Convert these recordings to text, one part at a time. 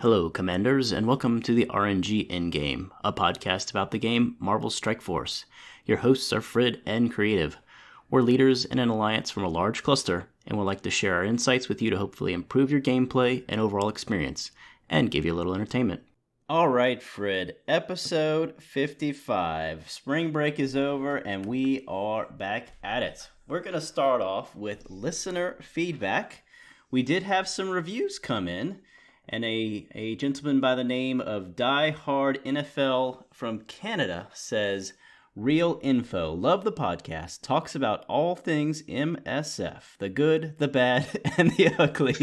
Hello, Commanders, and welcome to the RNG Endgame, a podcast about the game Marvel Strike Force. Your hosts are Frid and Creative. We're leaders in an alliance from a large cluster, and would like to share our insights with you to hopefully improve your gameplay and overall experience, and give you a little entertainment. All right, Frid, episode 55. Spring break is over, and we are back at it. We're going to start off with listener feedback. We did have some reviews come in. And a gentleman by the name of Die Hard NFL from Canada says, "Real info. Love the podcast. Talks about all things MSF. The good, the bad, and the ugly."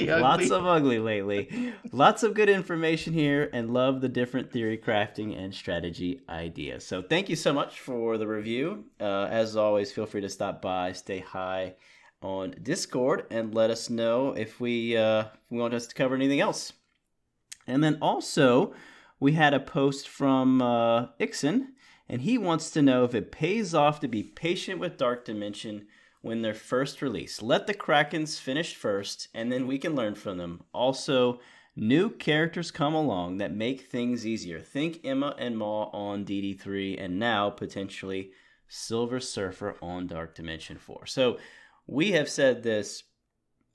Lots of ugly lately. Lots of good information here, and love the different theory crafting and strategy ideas. So thank you so much for the review. As always, feel free to stop by, stay high on Discord, and let us know if we want us to cover anything else. And then also, we had a post from Ixon, and he wants to know if it pays off to be patient with Dark Dimension when they're first released. Let the Krakens finish first, and then we can learn from them. Also, new characters come along that make things easier. Think Emma and Maw on DD3, and now potentially Silver Surfer on Dark Dimension 4. So we have said this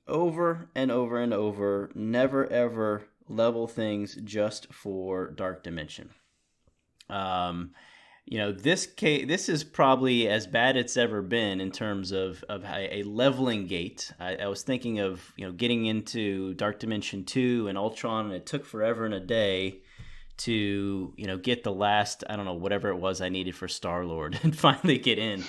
over and over and over, never ever level things just for Dark Dimension. This is probably as bad it's ever been in terms of a leveling gate. I was thinking of, getting into Dark Dimension 2 and Ultron, and it took forever and a day to, get the last, I don't know, whatever it was I needed for Star-Lord and finally get in.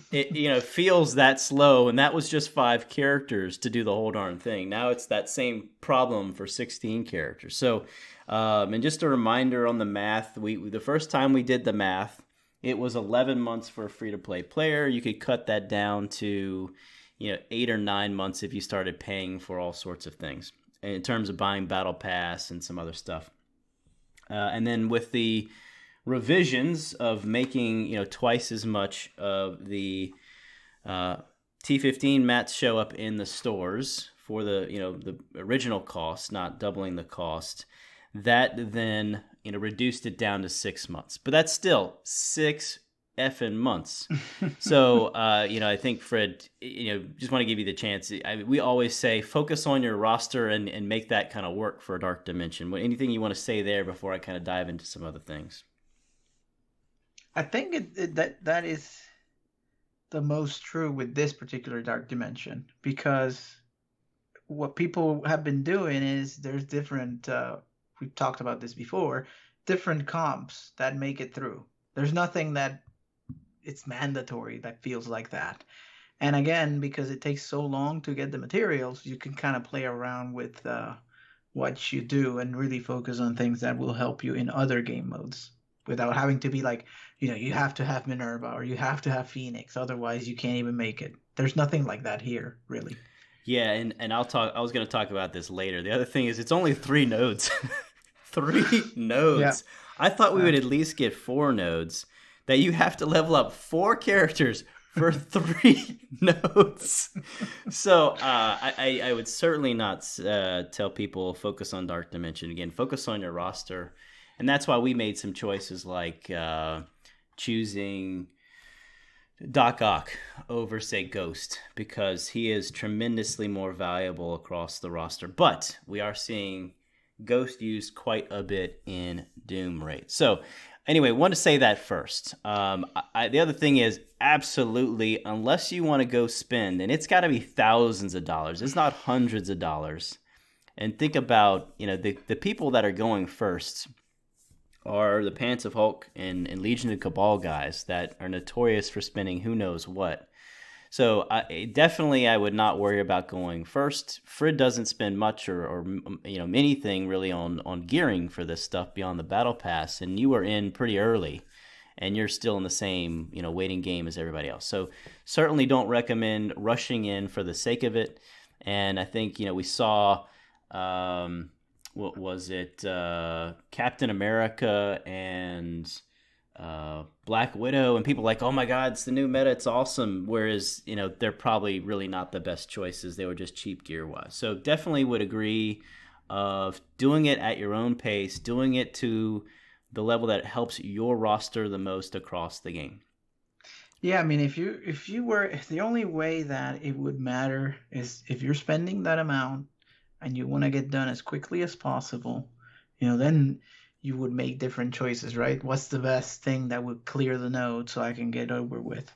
It feels that slow, and that was just 5 characters to do the whole darn thing. Now it's that same problem for 16 characters. So, and just a reminder on the math, the first time we did the math, it was 11 months for a free-to-play player. You could cut that down to 8 or 9 months if you started paying for all sorts of things in terms of buying Battle Pass and some other stuff. And then with the revisions of making twice as much of the T15 mats show up in the stores for the the original cost, not doubling the cost, that then reduced it down to 6 months. But that's still 6 effing months. So I think, Fred, just want to give you the chance. We always say focus on your roster and make that kind of work for Dark Dimension. Anything you want to say there before I kind of dive into some other things? I think that is the most true with this particular Dark Dimension, because what people have been doing is there's different, we've talked about this before, different comps that make it through. There's nothing that it's mandatory that feels like that. And again, because it takes so long to get the materials, you can kind of play around with what you do and really focus on things that will help you in other game modes, without having to be like, you have to have Minerva or you have to have Phoenix, otherwise you can't even make it. There's nothing like that here, really. Yeah, and I was going to talk about this later. The other thing is it's only 3 nodes. 3 nodes. Yeah. I thought we would at least get 4 nodes, that you have to level up 4 characters for 3 nodes. So I would certainly not tell people focus on Dark Dimension. Again, focus on your roster. And that's why we made some choices like choosing Doc Ock over, say, Ghost, because he is tremendously more valuable across the roster. But we are seeing Ghost used quite a bit in Doom Raid. So anyway, I want to say that first. The other thing is, absolutely, unless you want to go spend, and it's got to be thousands of dollars. It's not hundreds of dollars. And think about, the people that are going first are the Pants of Hulk and Legion of Cabal guys that are notorious for spending who knows what. So I would not worry about going first. Frid doesn't spend much or anything really on gearing for this stuff beyond the Battle Pass, and you are in pretty early, and you're still in the same waiting game as everybody else. So certainly don't recommend rushing in for the sake of it. And I think we saw what was it, Captain America and Black Widow, and people like, oh my god, it's the new meta, it's awesome, whereas they're probably really not the best choices. They were just cheap gear wise. So definitely would agree of doing it at your own pace, doing it to the level that helps your roster the most across the game. Yeah, I mean, if the only way that it would matter is if you're spending that amount and you want to get done as quickly as possible, then you would make different choices, right? What's the best thing that would clear the node so I can get over with?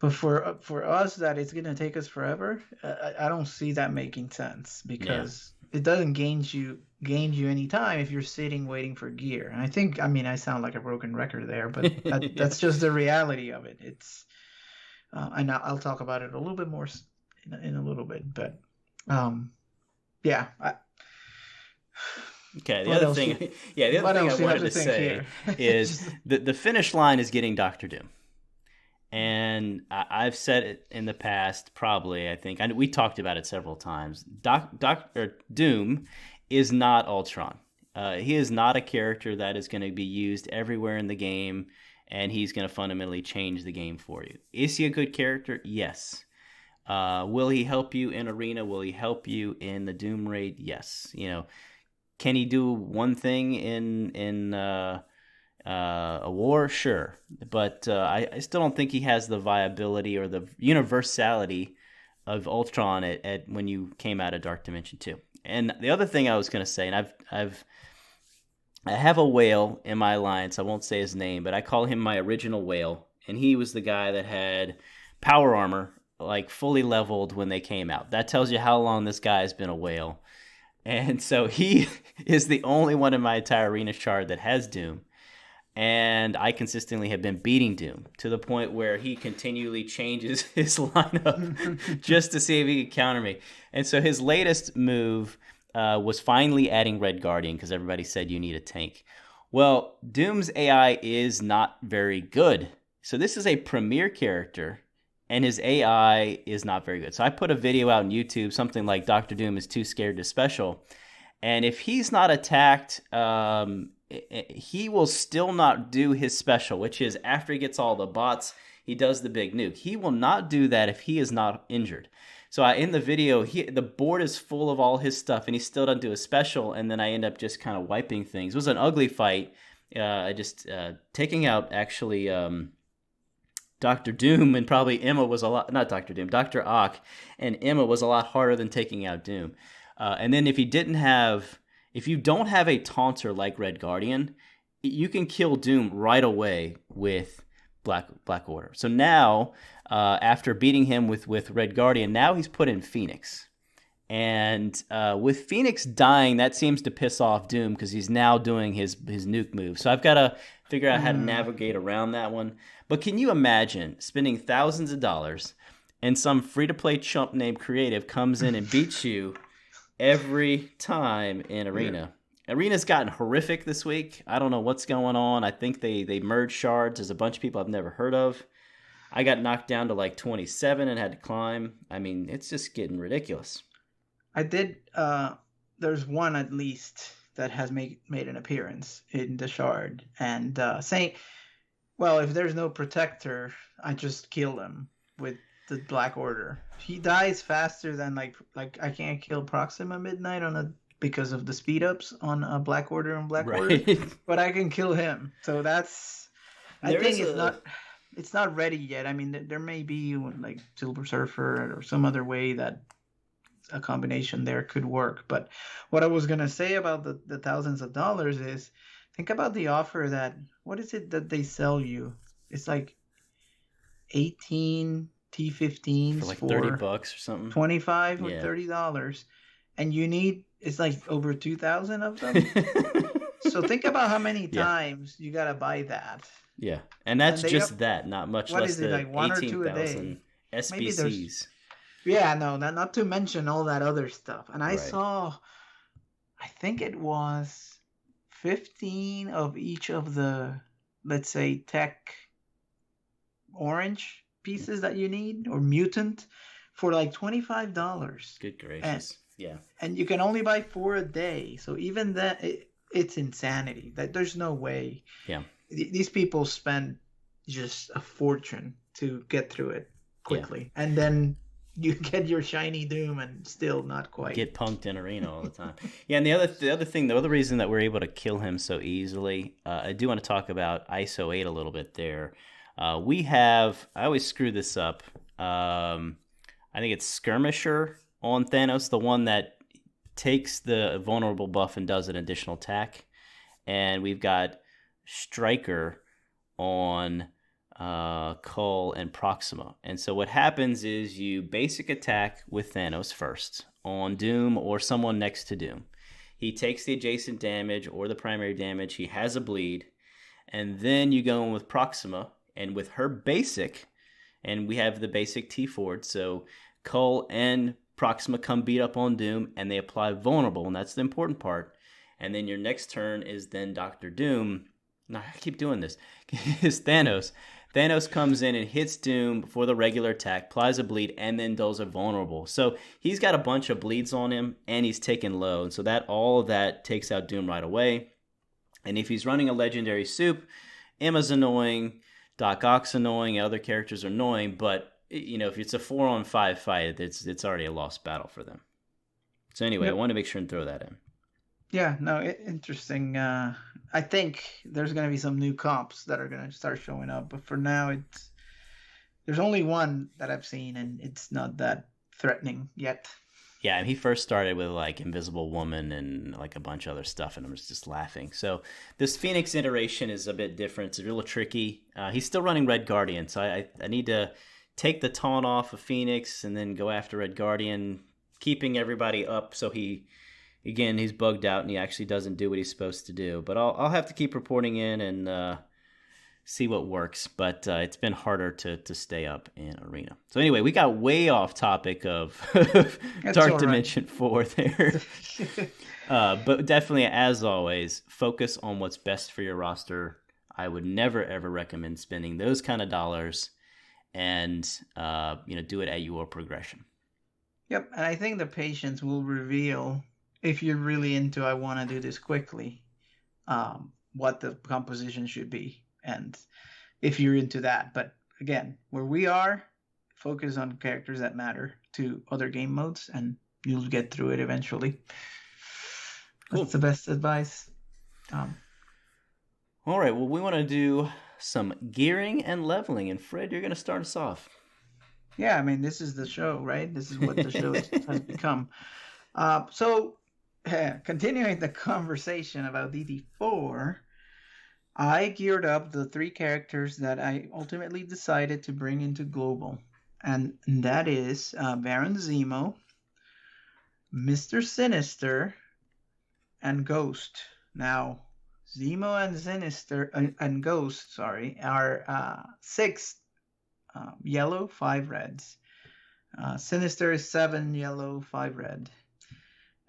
But for us, that it's gonna take us forever. I don't see that making sense Yeah. because it doesn't gain you any time if you're sitting waiting for gear. And I mean, I sound like a broken record there, but Yeah. that's just the reality of it. It's and I'll talk about it a little bit more in a little bit, but yeah. Okay. The What other else? thing, yeah, the other What thing I else you have wanted to to think say here? is Just, the finish line is getting Doctor Doom. And I've said it in the past, probably. I think we talked about it several times. Doctor Doom is not Ultron. He is not a character that is going to be used everywhere in the game, and he's going to fundamentally change the game for you. Is he a good character? Yes. Will he help you in arena? Will he help you in the Doom raid? Yes. Can he do one thing in a war? Sure, but I still don't think he has the viability or the universality of Ultron at when you came out of Dark Dimension 2. And the other thing I was going to say, and I have a whale in my alliance. I won't say his name, but I call him my original whale, and he was the guy that had power armor like fully leveled when they came out. That tells you how long this guy has been a whale. And so he is the only one in my entire arena shard that has Doom. And I consistently have been beating Doom to the point where he continually changes his lineup just to see if he can counter me. And so his latest move was finally adding Red Guardian because everybody said you need a tank. Well, Doom's AI is not very good. So this is a premier character, and his AI is not very good. So I put a video out on YouTube, something like Dr. Doom is too scared to special. And if he's not attacked, he will still not do his special, which is after he gets all the bots, he does the big nuke. He will not do that if he is not injured. So in the video, the board is full of all his stuff, and he still doesn't do a special, and then I end up just kind of wiping things. It was an ugly fight. Just taking out, actually, Dr. Doom, and probably Emma was a lot, not Dr. Doom, Dr. Ock, and Emma was a lot harder than taking out Doom. And then if you don't have a taunter like Red Guardian, you can kill Doom right away with Black Order. So now, after beating him with Red Guardian, now he's put in Phoenix. And with Phoenix dying, that seems to piss off Doom because he's now doing his nuke move. So I've got to figure out how to navigate around that one. But can you imagine spending thousands of dollars and some free-to-play chump named Creative comes in and beats you every time in Arena? Yeah. Arena's gotten horrific this week. I don't know what's going on. I think they merged shards. There's a bunch of people I've never heard of. I got knocked down to like 27 and had to climb. I mean, it's just getting ridiculous. I did. There's one at least that has made an appearance in the shard, and saying, "Well, if there's no protector, I just kill him with the Black Order. He dies faster than like I can't kill Proxima Midnight because of the speed ups on a Black Order and Black Order, but I can kill him. So that's I think it's not ready yet. I mean, there may be like Silver Surfer or some other way that a combination there could work. But what I was gonna say about the thousands of dollars is think about the offer that what is it that they sell you? It's like 18 T15s for like $30 or something. 25 or $30, and you need it's like over 2,000 of them. So think about how many times you gotta buy that. Yeah, and that's just that, not much less than like 1 or 2 a day. SBCs. Yeah, no, not to mention all that other stuff. And I saw, I think it was 15 of each of the, let's say, tech orange pieces that you need, or mutant, for like $25. Good gracious. And you can only buy 4 a day. So even that, it's insanity. There's no way. Yeah. These people spend just a fortune to get through it quickly. And then you get your shiny Doom and still not quite. Get punked in arena all the time. Yeah, and the other reason that we're able to kill him so easily, I do want to talk about ISO 8 a little bit there. I always screw this up. I think it's Skirmisher on Thanos, the one that takes the vulnerable buff and does an additional attack. And we've got Striker on Cull and Proxima. And so what happens is you basic attack with Thanos first on Doom or someone next to Doom. He takes the adjacent damage or the primary damage. He has a bleed. And then you go in with Proxima, and with her basic, and we have the basic T-Ford, so Cull and Proxima come beat up on Doom, and they apply vulnerable, and that's the important part. And then your next turn is then Dr. Doom. No, I keep doing this. It's Thanos. Thanos comes in and hits Doom for the regular attack, applies a bleed, and then does a vulnerable. So he's got a bunch of bleeds on him, and he's taken low. And so all of that takes out Doom right away. And if he's running a legendary soup, Emma's annoying, Doc Ock's annoying, other characters are annoying, but if it's a 4-on-5 fight, it's already a lost battle for them. So anyway, yep. I want to make sure and throw that in. Yeah, no, interesting. I think there's going to be some new comps that are going to start showing up, but for now, there's only one that I've seen, and it's not that threatening yet. Yeah, and he first started with like Invisible Woman and like a bunch of other stuff, and I was just laughing. So this Phoenix iteration is a bit different. It's a little tricky. He's still running Red Guardian, so I need to take the taunt off of Phoenix and then go after Red Guardian, keeping everybody up so he's bugged out and he actually doesn't do what he's supposed to do. But I'll have to keep reporting in and see what works. But it's been harder to stay up in Arena. So anyway, we got way off topic of Dark Dimension 4 there. But definitely, as always, focus on what's best for your roster. I would never, ever recommend spending those kind of dollars and do it at your progression. Yep, and I think the patience will reveal if you're really into I want to do this quickly, what the composition should be, and if you're into that. But again, where we are, focus on characters that matter to other game modes, and you'll get through it eventually. Cool. That's the best advice. All right, well, we want to do some gearing and leveling, and Fred, you're going to start us off. Yeah, I mean, this is the show, right? This is what the show has become. Continuing the conversation about DD4, I geared up the 3 characters that I ultimately decided to bring into Global. And that is Baron Zemo, Mr. Sinister, and Ghost. Now, Zemo and Sinister and Ghost, are 6 yellow, 5 reds. Sinister is 7 yellow, 5 red.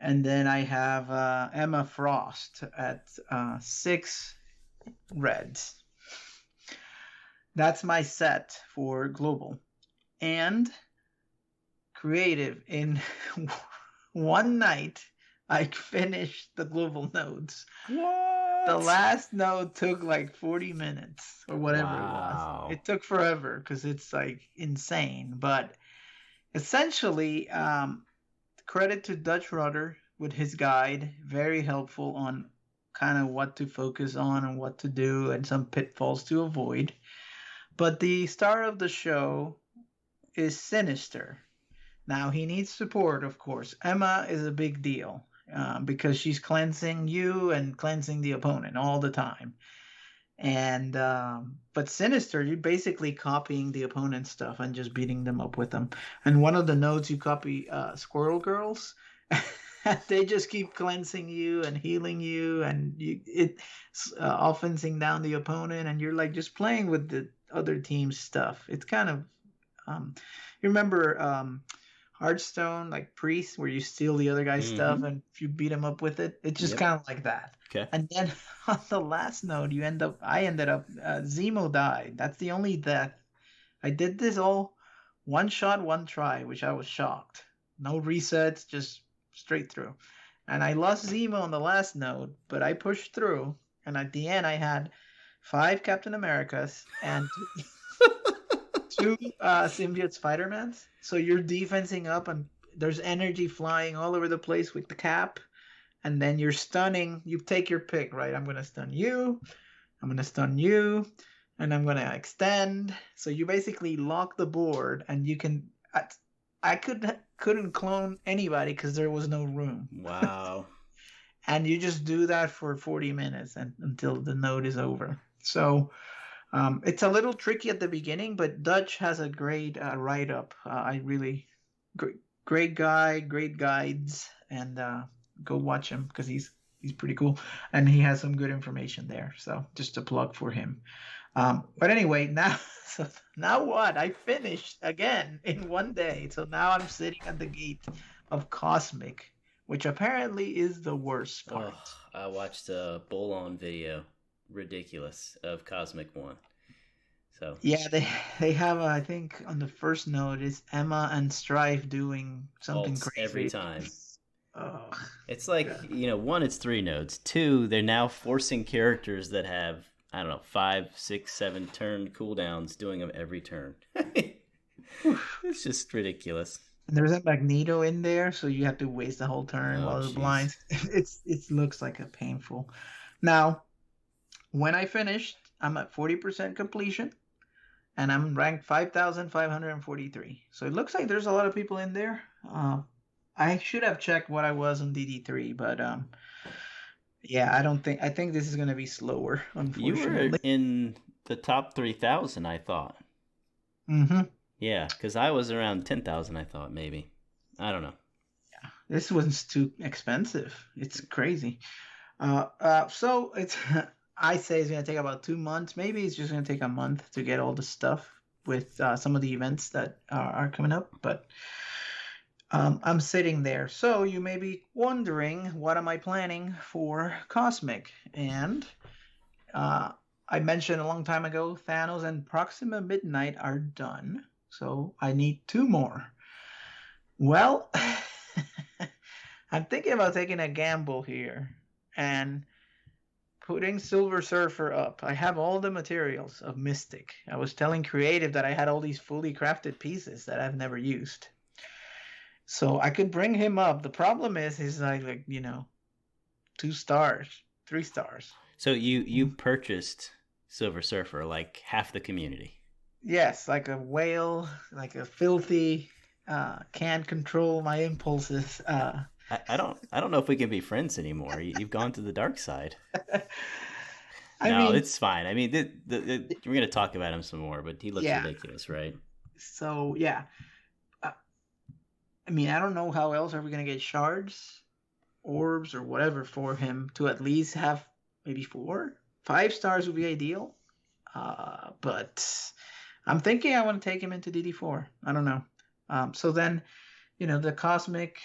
And then I have Emma Frost at 6 reds. That's my set for Global. And creative, in one night, I finished the Global nodes. What? The last node took like 40 minutes or whatever it was. It took forever because it's like insane. But essentially, credit to Dutch Rudder with his guide. Very helpful on kind of what to focus on and what to do and some pitfalls to avoid. But the star of the show is Sinister. Now, he needs support, of course. Emma is a big deal because she's cleansing you and cleansing the opponent all the time. And but Sinister, you're basically copying the opponent's stuff and just beating them up with them. And one of the nodes you copy Squirrel Girls. They just keep cleansing you and healing you, and offensing down the opponent, and you're like just playing with the other team's stuff. It's kind of you remember Hearthstone, like Priest, where you steal the other guy's stuff and if you beat him up with it, it's just kind of like that. Okay. And then on the last node, I ended up Zemo died. That's the only death. I did this all one shot, one try, which I was shocked. No resets, just straight through. And I lost Zemo on the last node, but I pushed through. And at the end, I had 5 Captain Americas and two symbiote Spider-Mans. So you're defensing up, and there's energy flying all over the place with the cap, and then you're stunning. You take your pick, right? I'm gonna stun you. I'm gonna stun you, and I'm gonna extend. So you basically lock the board, and you can. I couldn't clone anybody because there was no room. Wow. And you just do that for 40 minutes and until the node is over. So it's a little tricky at the beginning, but Dutch has a great write up. I really great guy, great guides, and go watch him because he's pretty cool, and he has some good information there. So just a plug for him. But anyway, now what? I finished again in one day. So now I'm sitting at the gate of Cosmic, which apparently is the worst part. I watched a Bull-On video, ridiculous, of Cosmic 1. So yeah, they have I think on the first node is Emma and Strife doing something ults crazy every time. Oh, it's like, yeah. One, it's 3 nodes. 2, they're now forcing characters that have, I don't know, 5, 6, 7 turn cooldowns, doing them every turn. It's just ridiculous. And there's a Magneto in there, so you have to waste the whole turn while the Jeez. blinds. It looks like a painful. Now, when I finished, I'm at 40% completion, and I'm ranked 5,543. So it looks like there's a lot of people in there. I should have checked what I was on DD3, but yeah, I think this is gonna be slower, unfortunately. You were in the top 3,000, I thought. Mm-hmm. Yeah, because I was around 10,000, I thought, maybe. I don't know. Yeah, this one's too expensive. It's crazy. So it's I say it's gonna take about 2 months. Maybe it's just gonna take a month to get all the stuff with some of the events that are coming up. But I'm sitting there. So you may be wondering, what am I planning for Cosmic? And I mentioned a long time ago, Thanos and Proxima Midnight are done. So I need 2 more. Well, I'm thinking about taking a gamble here and putting Silver Surfer up. I have all the materials of Mystic. I was telling Creative that I had all these fully crafted pieces that I've never used. So I could bring him up. The problem is he's like 2 stars, 3 stars. So you purchased Silver Surfer, like half the community. Yes, like a whale, like a filthy, can't control my impulses. I don't know if we can be friends anymore. You've gone to the dark side. I No, mean, it's fine. I mean, we're going to talk about him some more, but he looks yeah. ridiculous, right? So yeah, I mean, I don't know how else are we gonna get shards, orbs, or whatever for him to at least have maybe 4, 5 stars would be ideal. But I'm thinking I want to take him into DD4. I don't know. So then, the Cosmic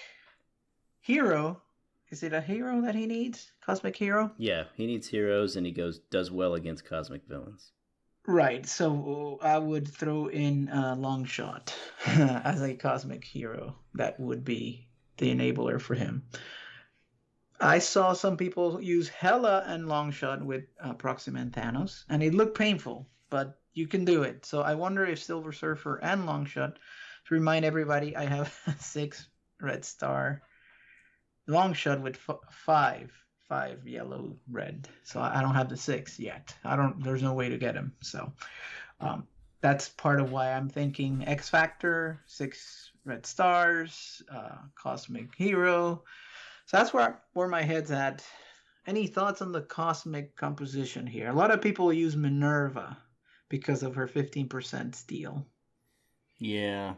Hero. Is it a hero that he needs? Cosmic Hero? Yeah, he needs heroes, and he does well against cosmic villains. Right. So I would throw in Longshot as a Cosmic Hero. That would be the enabler for him. I saw some people use Hela and Longshot with Proxima and Thanos, and it looked painful, but you can do it. So I wonder if Silver Surfer and Longshot, to remind everybody, I have 6 red star, Longshot with 5 yellow red. So I don't have the 6 yet. There's no way to get him. So that's part of why I'm thinking X Factor, 6 red stars, Cosmic Hero. So that's where my head's at. Any thoughts on the Cosmic composition here? A lot of people use Minerva because of her 15% steal. Yeah.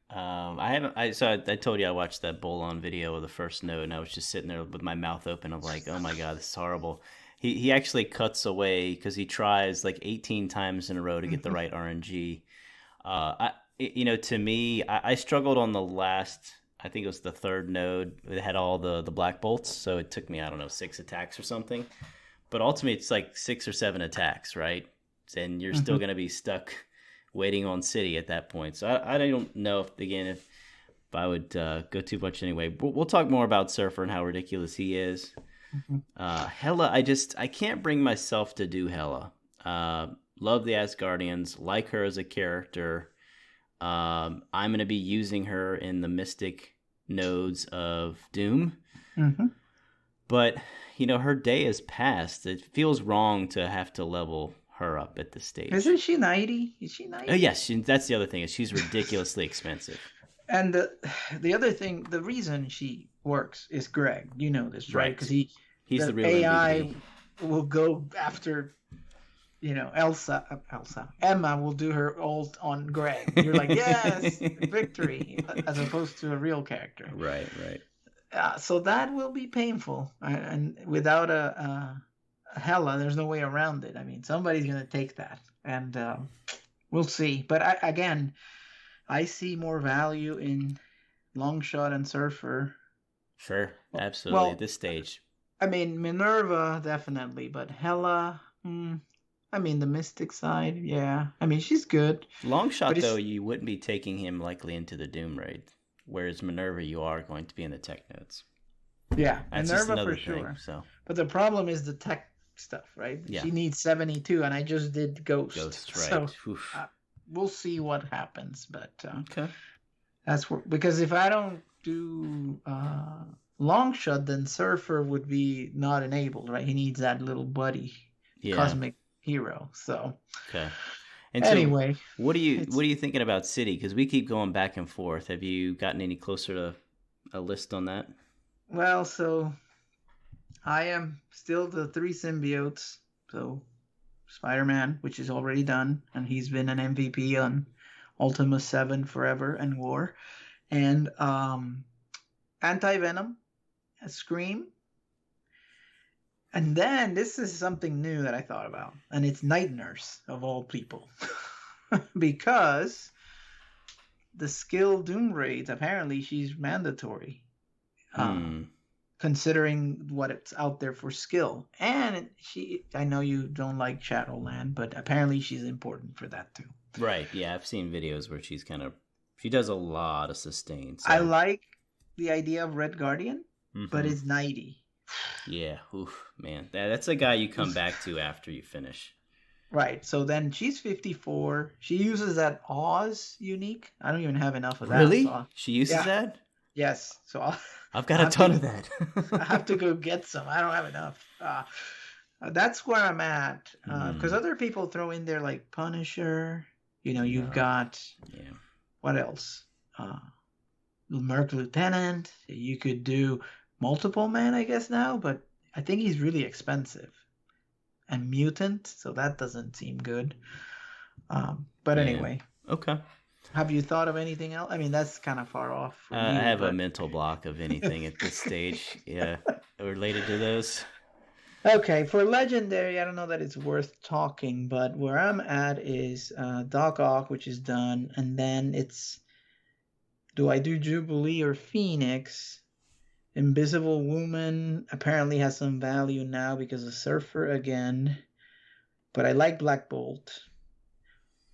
I haven't. So I told you I watched that Bull-On video of the first node, and I was just sitting there with my mouth open. I'm like, oh my god, this is horrible. He actually cuts away because he tries like 18 times in a row to get the right RNG. To me, I struggled on the last. I think it was the 3rd node. It had all the black bolts, so it took me, I don't know, 6 attacks or something. But ultimately, it's like 6 or 7 attacks, right? And you're still going to be stuck waiting on City at that point. So I don't know if I would go too much anyway. We'll talk more about Surfer and how ridiculous he is. Hela, I can't bring myself to do Hela. love the Asgardians, like her as a character. I'm going to be using her in the Mystic nodes of Doom. Mm-hmm. But, her day has passed. It feels wrong to have to level her up at this stage. Isn't she 90? Is she 90? Yes, that's the other thing. Is she's ridiculously expensive. And the other thing, the reason she works is Greg. You know this, right? Because He's the real AI MVP. will go after, Emma will do her ult on Greg. You're like, yes, victory, as opposed to a real character. Right. So that will be painful, and without a Hela, there's no way around it. I mean, somebody's gonna take that, and we'll see. But I see more value in Longshot and Surfer. Sure, absolutely. Well, at this stage, I mean, Minerva definitely, but Hela, I mean, the Mystic side, yeah. I mean, she's good. Longshot though, you wouldn't be taking him likely into the Doom raid, whereas Minerva, you are going to be in the tech nodes. Yeah, that's Minerva for sure. Thing, so, but the problem is the tech stuff, right? Yeah. She needs 72, and I just did Ghost. Right? So we'll see what happens, but okay. That's because if I don't do Longshot, then Surfer would be not enabled, right? He needs that little buddy, cosmic hero. So okay. And anyway, so what are you thinking about City? Because we keep going back and forth. Have you gotten any closer to a list on that? Well, so I am still the 3 symbiotes. So Spider-Man, which is already done, and he's been an MVP on Ultima 7 forever and War, and Anti-Venom, Scream, and then this is something new that I thought about, and it's Night Nurse of all people, because the skill Doom raids, apparently she's mandatory, considering what it's out there for skill, and I know you don't like Shadowland, but apparently she's important for that too. Right, yeah, I've seen videos where she does a lot of sustain. So. I like the idea of Red Guardian, but it's 90. Yeah, man. That's a guy you come back to after you finish. Right, so then she's 54. She uses that Oz unique. I don't even have enough of that. Really? So she uses that? Yes, so I've got a ton of that. I have to go get some. I don't have enough. That's where I'm at, because other people throw in there like Punisher. You've got, what else? Merc Lieutenant. You could do Multiple Man, I guess, now, but I think he's really expensive. And Mutant, so that doesn't seem good. But anyway. Okay. Have you thought of anything else? I mean, that's kind of far off. I have a mental block of anything at this stage. Yeah, related to those. Okay, for Legendary, I don't know that it's worth talking, but where I'm at is Doc Ock, which is done, and then it's, do I do Jubilee or Phoenix? Invisible Woman apparently has some value now because of Surfer again, but I like Black Bolt,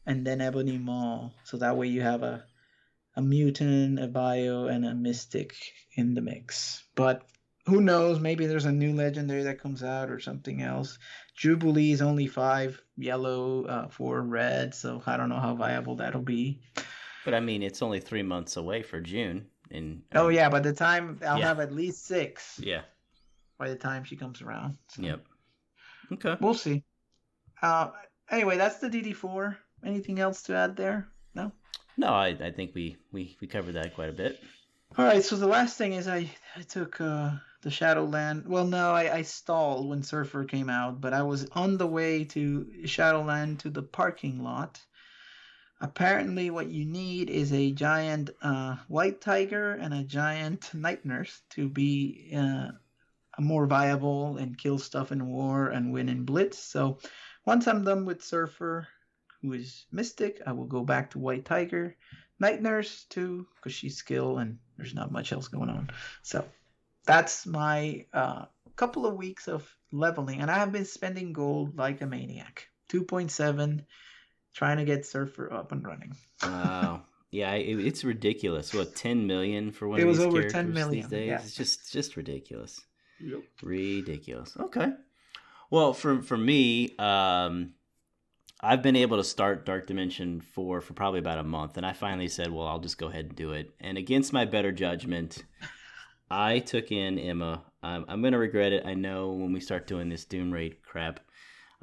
and then Ebony Maw, so that way you have a mutant, a bio, and a mystic in the mix. But who knows? Maybe there's a new legendary that comes out or something else. Jubilee is only 5 yellow, 4 red, so I don't know how viable that'll be. But I mean, it's only 3 months away for June. Oh yeah, by the time I'll have at least 6. Yeah. By the time she comes around. So. Yep. Okay. We'll see. Anyway, that's the DD4. Anything else to add there? No. No, I think we covered that quite a bit. All right, so the last thing is I took the Shadowland. Well, no, I stalled when Surfer came out, but I was on the way to Shadowland to the parking lot. Apparently, what you need is a giant white tiger and a giant night nurse to be more viable and kill stuff in war and win in Blitz. So once I'm done with Surfer, who is Mystic, I will go back to white tiger. Night Nurse too, because she's skill and there's not much else going on. So that's my couple of weeks of leveling, and I have been spending gold like a maniac. 2.7, trying to get Surfer up and running. Wow. Yeah, it's ridiculous. What, 10 million for one of these characters? It was over 10 million these days? Yeah. It's just ridiculous. Yep. Ridiculous. Okay. Well, for me, I've been able to start Dark Dimension 4 for probably about a month, and I finally said, well, I'll just go ahead and do it. And against my better judgment, I took in Emma. I'm going to regret it. I know when we start doing this Doom Raid crap.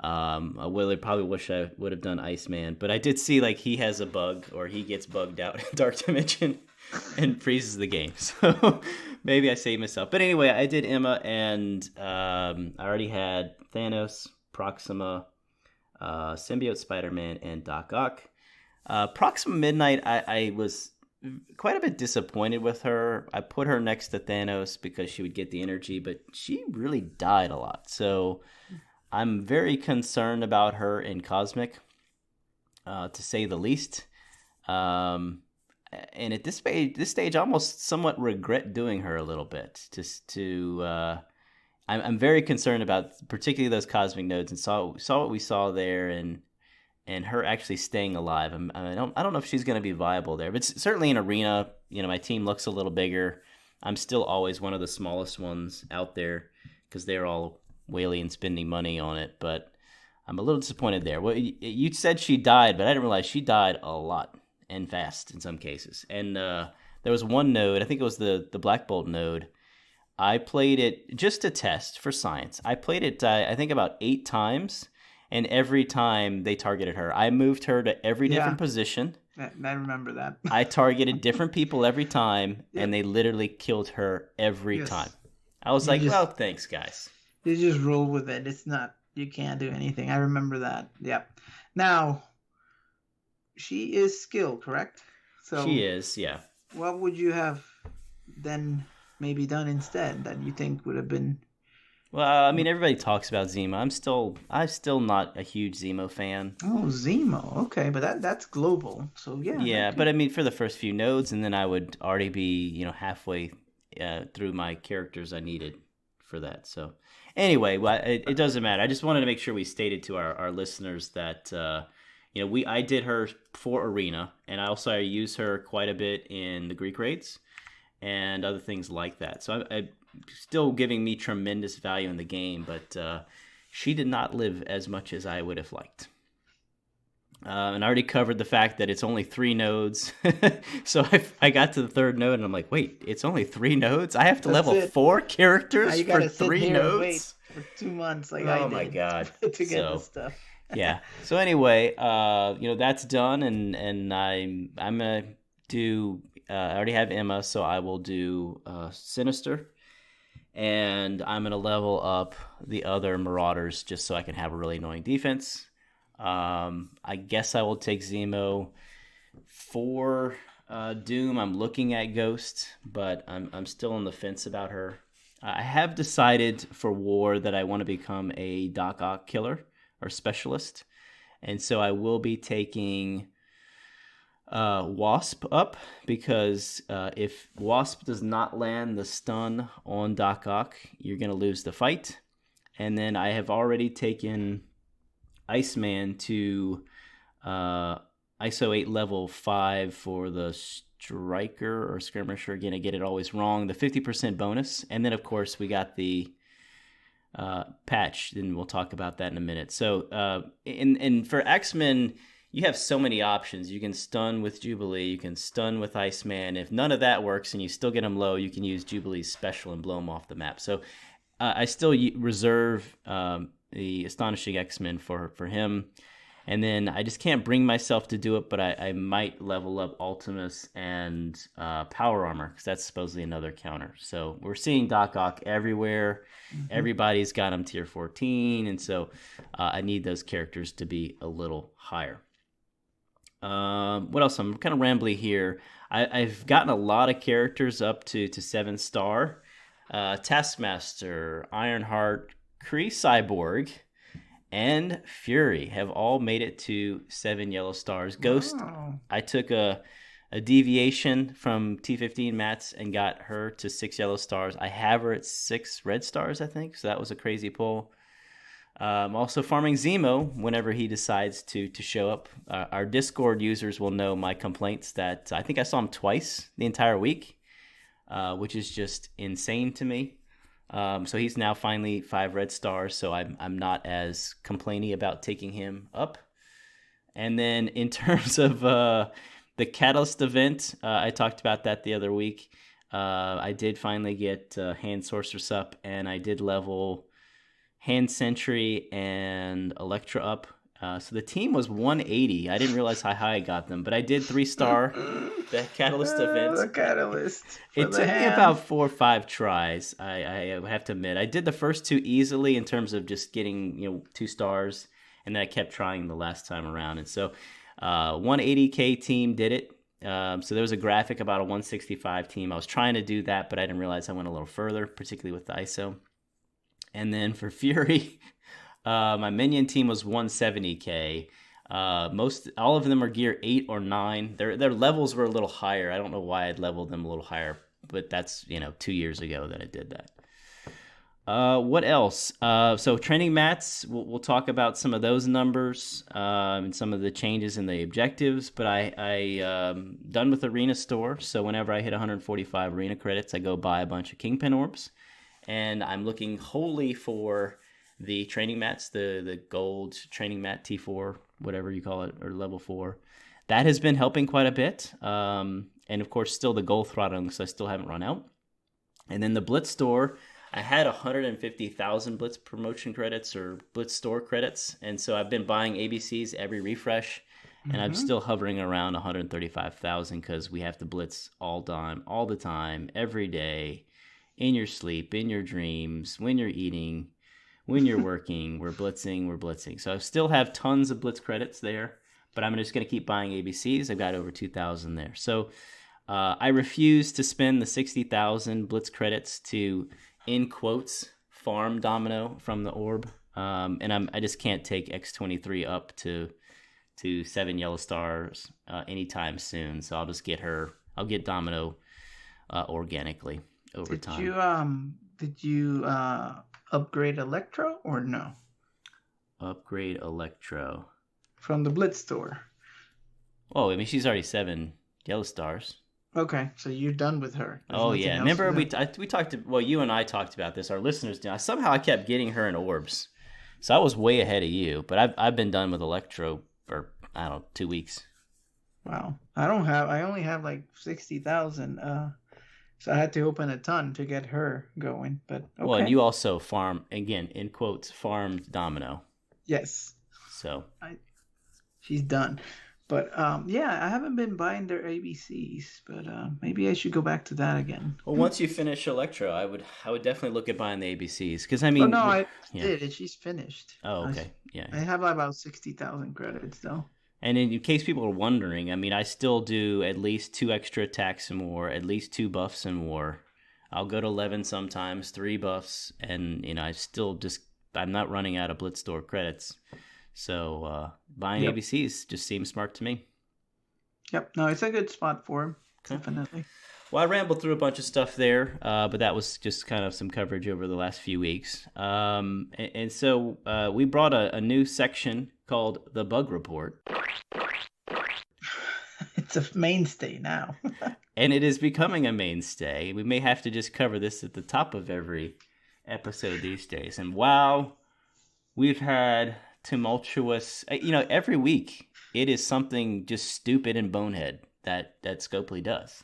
I really probably wish I would have done Iceman, but I did see like he has a bug or he gets bugged out in Dark Dimension and freezes the game. So maybe I saved myself. But anyway, I did Emma, and I already had Thanos, Proxima, Symbiote Spider-Man, and Doc Ock. Proxima Midnight, I was quite a bit disappointed with her. I put her next to Thanos because she would get the energy, but she really died a lot. So I'm very concerned about her in Cosmic, to say the least. And at this stage, I almost somewhat regret doing her a little bit. I'm very concerned about particularly those Cosmic nodes, and saw what we saw there, and her actually staying alive. I don't know if she's going to be viable there, but certainly in Arena, my team looks a little bigger. I'm still always one of the smallest ones out there because they're all whaley and spending money on it, but I'm a little disappointed there. Well, you said she died, but I didn't realize she died a lot and fast in some cases. And there was one node, I think it was the Black Bolt node. I played it just to test for science. I played it, I think, about 8 times, and every time they targeted her. I moved her to every different position. I remember that. I targeted different people every time, and they literally killed her every time. I was well, thanks, guys. You just roll with it. It's not, you can't do anything. I remember that. Yep. Now, she is skilled, correct? So she is, yeah. What would you have then maybe done instead that you think would have been? Well, I mean, everybody talks about Zemo. I'm still not a huge Zemo fan. Oh, Zemo. Okay, but that's global. So yeah. Yeah, but I mean, for the first few nodes, and then I would already be, halfway through my characters I needed for that. So anyway, well, it doesn't matter. I just wanted to make sure we stated to our listeners that I did her for Arena, and I also use her quite a bit in the Greek raids and other things like that. So I still giving me tremendous value in the game, but she did not live as much as I would have liked. And I already covered the fact that it's only 3 nodes. So I got to the 3rd node, and I'm like, wait, it's only 3 nodes? I have to level 4 characters for 3 nodes? Wait for 2 months like I did. Oh my god. To get this stuff. Yeah. So anyway, that's done, and I'm gonna do. I already have Emma, so I will do Sinister, and I'm gonna level up the other Marauders just so I can have a really annoying defense. I guess I will take Zemo for Doom. I'm looking at Ghost, but I'm still on the fence about her. I have decided for War that I want to become a Doc Ock killer or specialist, and so I will be taking Wasp up, because if Wasp does not land the stun on Doc Ock, you're going to lose the fight. And then I have already taken Iceman to ISO 8 level 5 for the Striker or Skirmisher. Again, I get it always wrong. The 50% bonus. And then, of course, we got the patch. Then we'll talk about that in a minute. So and for X-Men, you have so many options. You can stun with Jubilee. You can stun with Iceman. If none of that works and you still get them low, you can use Jubilee's special and blow them off the map. So I still reserve the Astonishing X-Men for him. And then I just can't bring myself to do it, but I might level up Ultimus and Power Armor, because that's supposedly another counter. So we're seeing Doc Ock everywhere. Mm-hmm. Everybody's got him tier 14, and so I need those characters to be a little higher. What else? I'm kind of rambly here. I've gotten a lot of characters up to 7-star. Taskmaster, Ironheart, Kree Cyborg, and Fury have all made it to 7 yellow stars. Ghost, wow. I took a deviation from T15 mats and got her to 6 yellow stars. I have her at 6 red stars, I think, so that was a crazy pull. Also farming Zemo whenever he decides to show up. Our Discord users will know my complaints that I think I saw him twice the entire week, which is just insane to me. So he's now finally 5 red stars, so I'm not as complainy about taking him up. And then in terms of the Catalyst event, I talked about that the other week. I did finally get Hand Sorceress up, and I did level Hand Sentry and Electra up. So the team was 180. I didn't realize how high I got them, but I did 3-star the Catalyst event. The Catalyst. It took me about 4 or 5 tries. I have to admit, I did the first 2 easily in terms of just getting 2 stars, and then I kept trying the last time around. And so, 180K team did it. So there was a graphic about a 165 team. I was trying to do that, but I didn't realize I went a little further, particularly with the ISO. And then for Fury, my minion team was 170K. All of them are gear 8 or 9. Their levels were a little higher. I don't know why I'd leveled them a little higher, but that's 2 years ago that I did that. What else? So training mats, we'll talk about some of those numbers and some of the changes in the objectives. But I done with Arena Store. So whenever I hit 145 Arena credits, I go buy a bunch of Kingpin orbs, and I'm looking wholly for the training mats, the gold training mat T4, whatever you call it, or level 4. That has been helping quite a bit. And of course, still the gold throttling, so I still haven't run out. And then the Blitz store, I had 150,000 Blitz promotion credits or Blitz store credits. And so I've been buying ABCs every refresh, and I'm still hovering around 135,000 because we have to Blitz all the time, every day, in your sleep, in your dreams, when you're eating, when you're working, we're blitzing. So I still have tons of Blitz credits there, but I'm just going to keep buying ABCs. I've got over 2,000 there. So I refuse to spend the 60,000 Blitz credits to, in quotes, farm Domino from the orb. And I just can't take X23 up to 7 yellow stars anytime soon. So I'll just get her. I'll get Domino organically over time. Did you upgrade Electro or no? Upgrade Electro from the Blitz store. Oh, I mean, she's already 7 yellow stars. Okay, so you're done with her. There's yeah. Remember we talked. Well, you and I talked about this. Our listeners did. Somehow I kept getting her in orbs, so I was way ahead of you. But I've been done with Electro for 2 weeks. Wow, I only have like 60,000. So I had to open a ton to get her going. But okay. Well, and you also in quotes, farmed Domino. Yes. So she's done. But yeah, I haven't been buying their ABCs, but maybe I should go back to that again. Well, once you finish Electro, I would definitely look at buying the ABCs because I mean. Oh no, I did. She's finished. Oh, okay, yeah. I have about 60,000 credits though. And in case people are wondering, I mean, I still do at least 2 extra attacks and more, at least 2 buffs and more. I'll go to 11 sometimes, 3 buffs, and I'm not running out of Blitz store credits. So buying ABCs just seems smart to me. Yep, no, it's a good spot for him, definitely. Well, I rambled through a bunch of stuff there, but that was just kind of some coverage over the last few weeks. And so we brought a new section called the Bug Report. It's a mainstay now. And it is becoming a mainstay. We may have to just cover this at the top of every episode these days. And wow, we've had tumultuous, every week it is something just stupid and bonehead that Scopely does.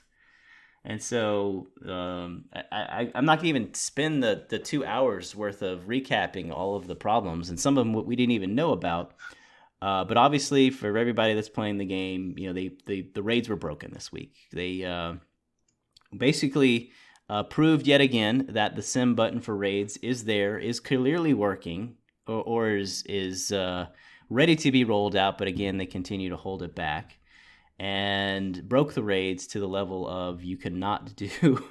And so I'm not going to even spend the 2 hours worth of recapping all of the problems, and some of them we didn't even know about. But obviously, for everybody that's playing the game, the raids were broken this week. They basically proved yet again that the sim button for raids is clearly working, or is ready to be rolled out. But again, they continue to hold it back. And broke the raids to the level of you cannot do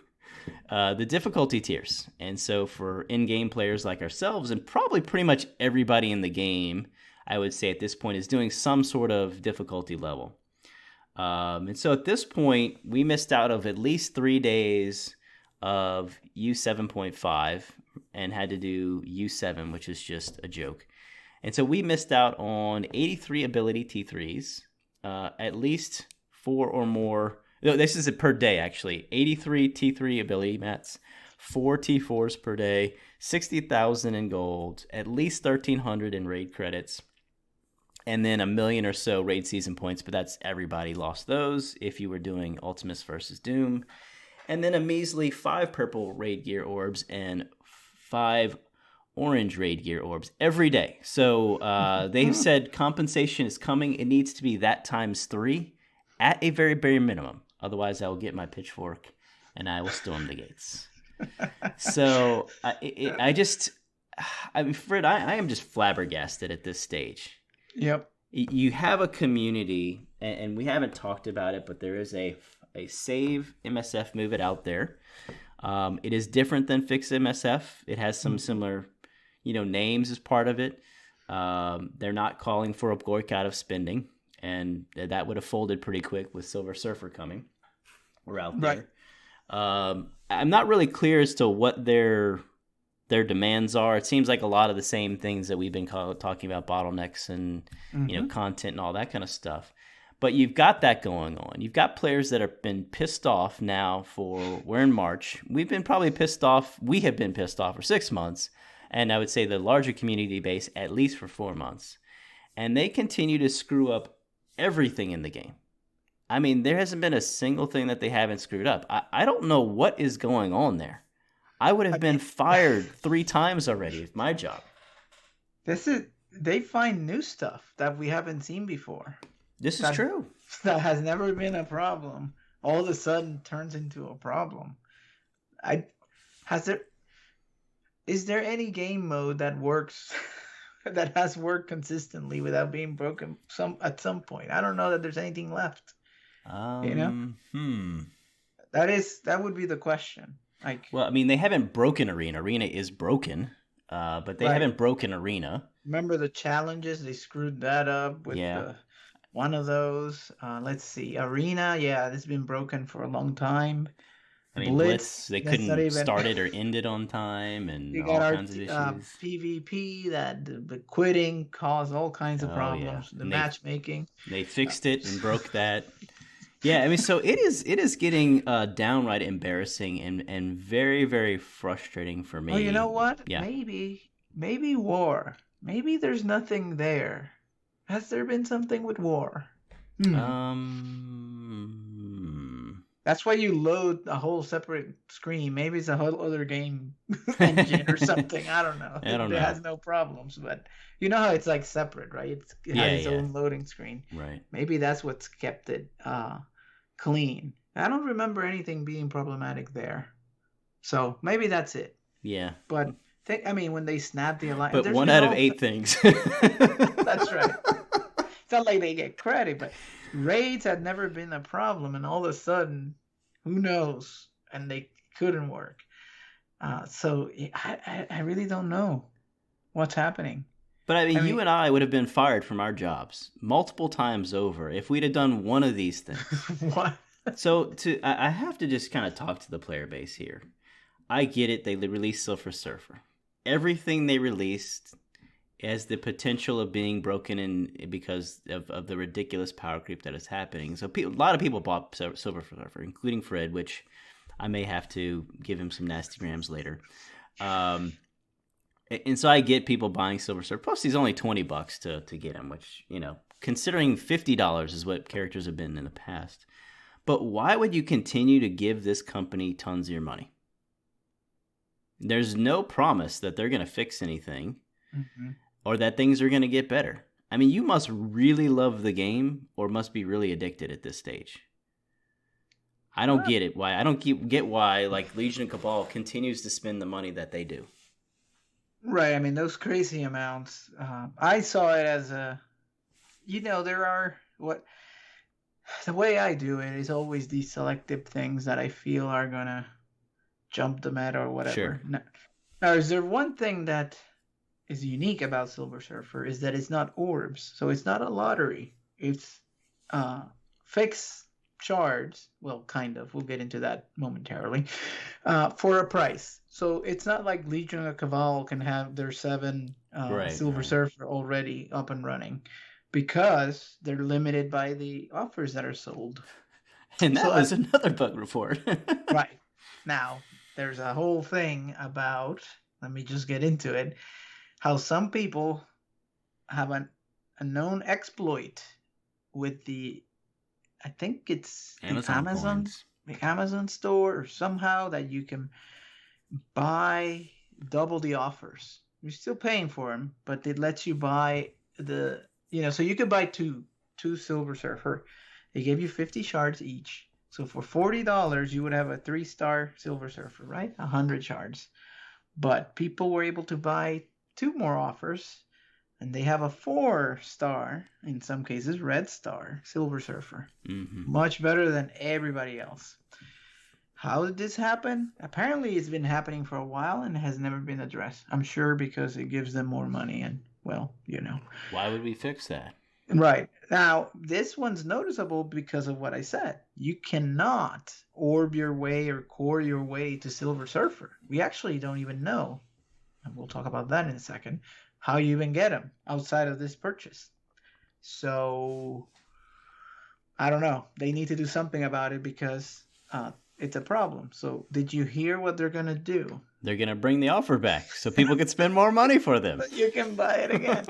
the difficulty tiers. And so for in-game players like ourselves, and probably pretty much everybody in the game, I would say at this point, is doing some sort of difficulty level. And so at this point, we missed out of at least 3 days of U7.5 and had to do U7, which is just a joke. And so we missed out on 83 ability T3s, at least 4 or more. No, this is per day, actually. 83 T3 ability mats, 4 T4s per day, 60,000 in gold, at least 1,300 in raid credits. and then a million or so raid season points, but that's everybody lost those if you were doing Ultimus versus Doom. And then a measly 5 purple raid gear orbs and 5 orange raid gear orbs every day. So they've said compensation is coming. It needs to be that times 3 at a very bare minimum. Otherwise, I will get my pitchfork and I will storm the gates. So Frid, I am just flabbergasted at this stage. Yep. You have a community, and we haven't talked about it, but there is a save MSF move it out there. It is different than fix MSF. It has some similar, names as part of it. They're not calling for a boycott of spending, and that would have folded pretty quick with Silver Surfer coming. We're out there. Right. I'm not really clear as to what their demands are. It seems like a lot of the same things that we've been talking about, bottlenecks and content and all that kind of stuff. But you've got that going on. You've got players that have been pissed off now we're in March. We have been pissed off for 6 months. And I would say the larger community base at least for 4 months. And they continue to screw up everything in the game. I mean, there hasn't been a single thing that they haven't screwed up. I don't know what is going on there. I would have been fired 3 times already with my job. They find new stuff that we haven't seen before. This is true. That has never been a problem. All of a sudden turns into a problem. Is there any game mode that works that has worked consistently without being broken at some point? I don't know that there's anything left. That would be the question. Well, I mean, they haven't broken Arena. Arena is broken, but they haven't broken Arena. Remember the challenges? They screwed that up with one of those. Let's see. Arena, this has been broken for a long time. I mean, Blitz they couldn't start it or end it on time, and all kinds of issues. PvP, that the quitting caused all kinds of problems. Yeah. The matchmaking. They fixed it and broke that. Yeah, I mean, so it is getting downright embarrassing and very, very frustrating for me. Well, you know what? Yeah. Maybe war. Maybe there's nothing there. Has there been something with war? That's why you load a whole separate screen. Maybe it's a whole other game engine or something. I don't know. It has no problems, but you know how it's like separate, right? It has its own loading screen. Right. Maybe that's what's kept it clean. I don't remember anything being problematic there. So maybe that's it. Yeah. But when they snap the alliance, but 1 out of 8 things. That's right. It's not like they get credit, but raids had never been a problem, and all of a sudden, who knows? And they couldn't work. So I really don't know what's happening. But I mean, you and I would have been fired from our jobs multiple times over if we'd have done one of these things. What? So I have to just kind of talk to the player base here. I get it. They released Silver Surfer. Everything they released has the potential of being broken in because of the ridiculous power creep that is happening. So a lot of people bought Silver Surfer, including Frid, which I may have to give him some nasty grams later. And so I get people buying Silver Surfer. Plus, he's only $20 to get him, which, considering $50 is what characters have been in the past. But why would you continue to give this company tons of your money? There's no promise that they're going to fix anything or that things are going to get better. I mean, you must really love the game or must be really addicted at this stage. I don't get it. I don't get why Legion of Cabal continues to spend the money that they do. Right. I mean, those crazy amounts. I saw it as the way I do it is always these selective things that I feel are going to jump the meta or whatever. Sure. Now, is there one thing that is unique about Silver Surfer is that it's not orbs. So it's not a lottery. It's fixed shards. Well, kind of. We'll get into that momentarily. For a price. So it's not like Legion of Cabal can have their 7 Silver Surfer already up and running because they're limited by the offers that are sold. And that was another bug report. Right. Now, there's a whole thing about, let me just get into it, how some people have a known exploit with I think it's Amazon coins. the Amazon store, or somehow that you can buy double the offers. You're still paying for them, but it lets you buy so you could buy two Silver Surfer. They gave you 50 shards each. So for $40, you would have a 3-star Silver Surfer, right? 100 shards. But people were able to buy 2 more offers, and they have a 4-star, in some cases, Red Star Silver Surfer. Mm-hmm. Much better than everybody else. How did this happen? Apparently, it's been happening for a while and has never been addressed. I'm sure because it gives them more money and, well, Why would we fix that? Right. Now, this one's noticeable because of what I said. You cannot orb your way or core your way to Silver Surfer. We actually don't even know, and we'll talk about that in a second, how you even get them outside of this purchase. So, I don't know. They need to do something about it because it's a problem. So, did you hear what they're going to do? They're going to bring the offer back so people can spend more money for them. But you can buy it again.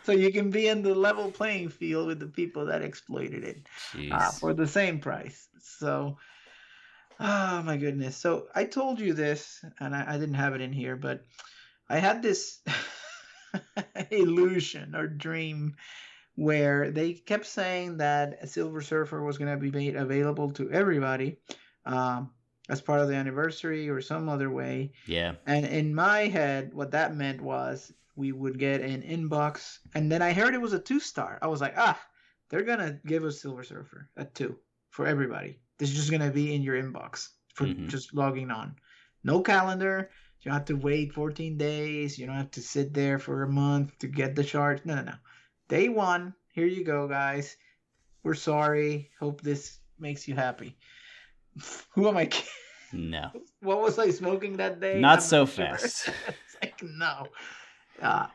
So you can be in the level playing field with the people that exploited it for the same price. So, oh my goodness. So I told you this, and I didn't have it in here, but I had this illusion or dream where they kept saying that a Silver Surfer was going to be made available to everybody as part of the anniversary or some other way. Yeah. And in my head, what that meant was we would get an inbox, and then I heard it was a 2-star. I was like, they're gonna give us Silver Surfer at 2 for everybody. This is just gonna be in your inbox for just logging on. No calendar. You don't have to wait 14 days. You don't have to sit there for a month to get the shards. No. Day 1, here you go, guys. We're sorry. Hope this makes you happy. Who am I kidding? No. What was I smoking that day? Not so fast. It's like, no.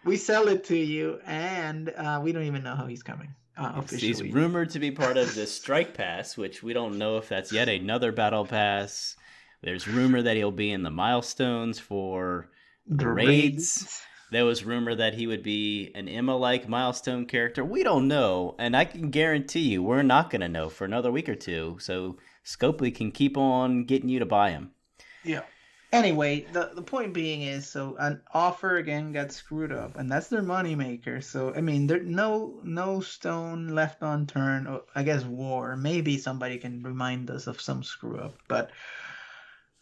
We sell it to you, and we don't even know how he's coming officially. He's rumored to be part of the Strike Pass, which we don't know if that's yet another Battle Pass. There's rumor that he'll be in the milestones for the raids. There was rumor that he would be an Emma-like milestone character. We don't know, and I can guarantee you we're not going to know for another week or two, so Scopely can keep on getting you to buy him. Yeah. Anyway, the point being is, so an offer again got screwed up, and that's their moneymaker. So, I mean, there's no stone left unturned. I guess war. Maybe somebody can remind us of some screw up. But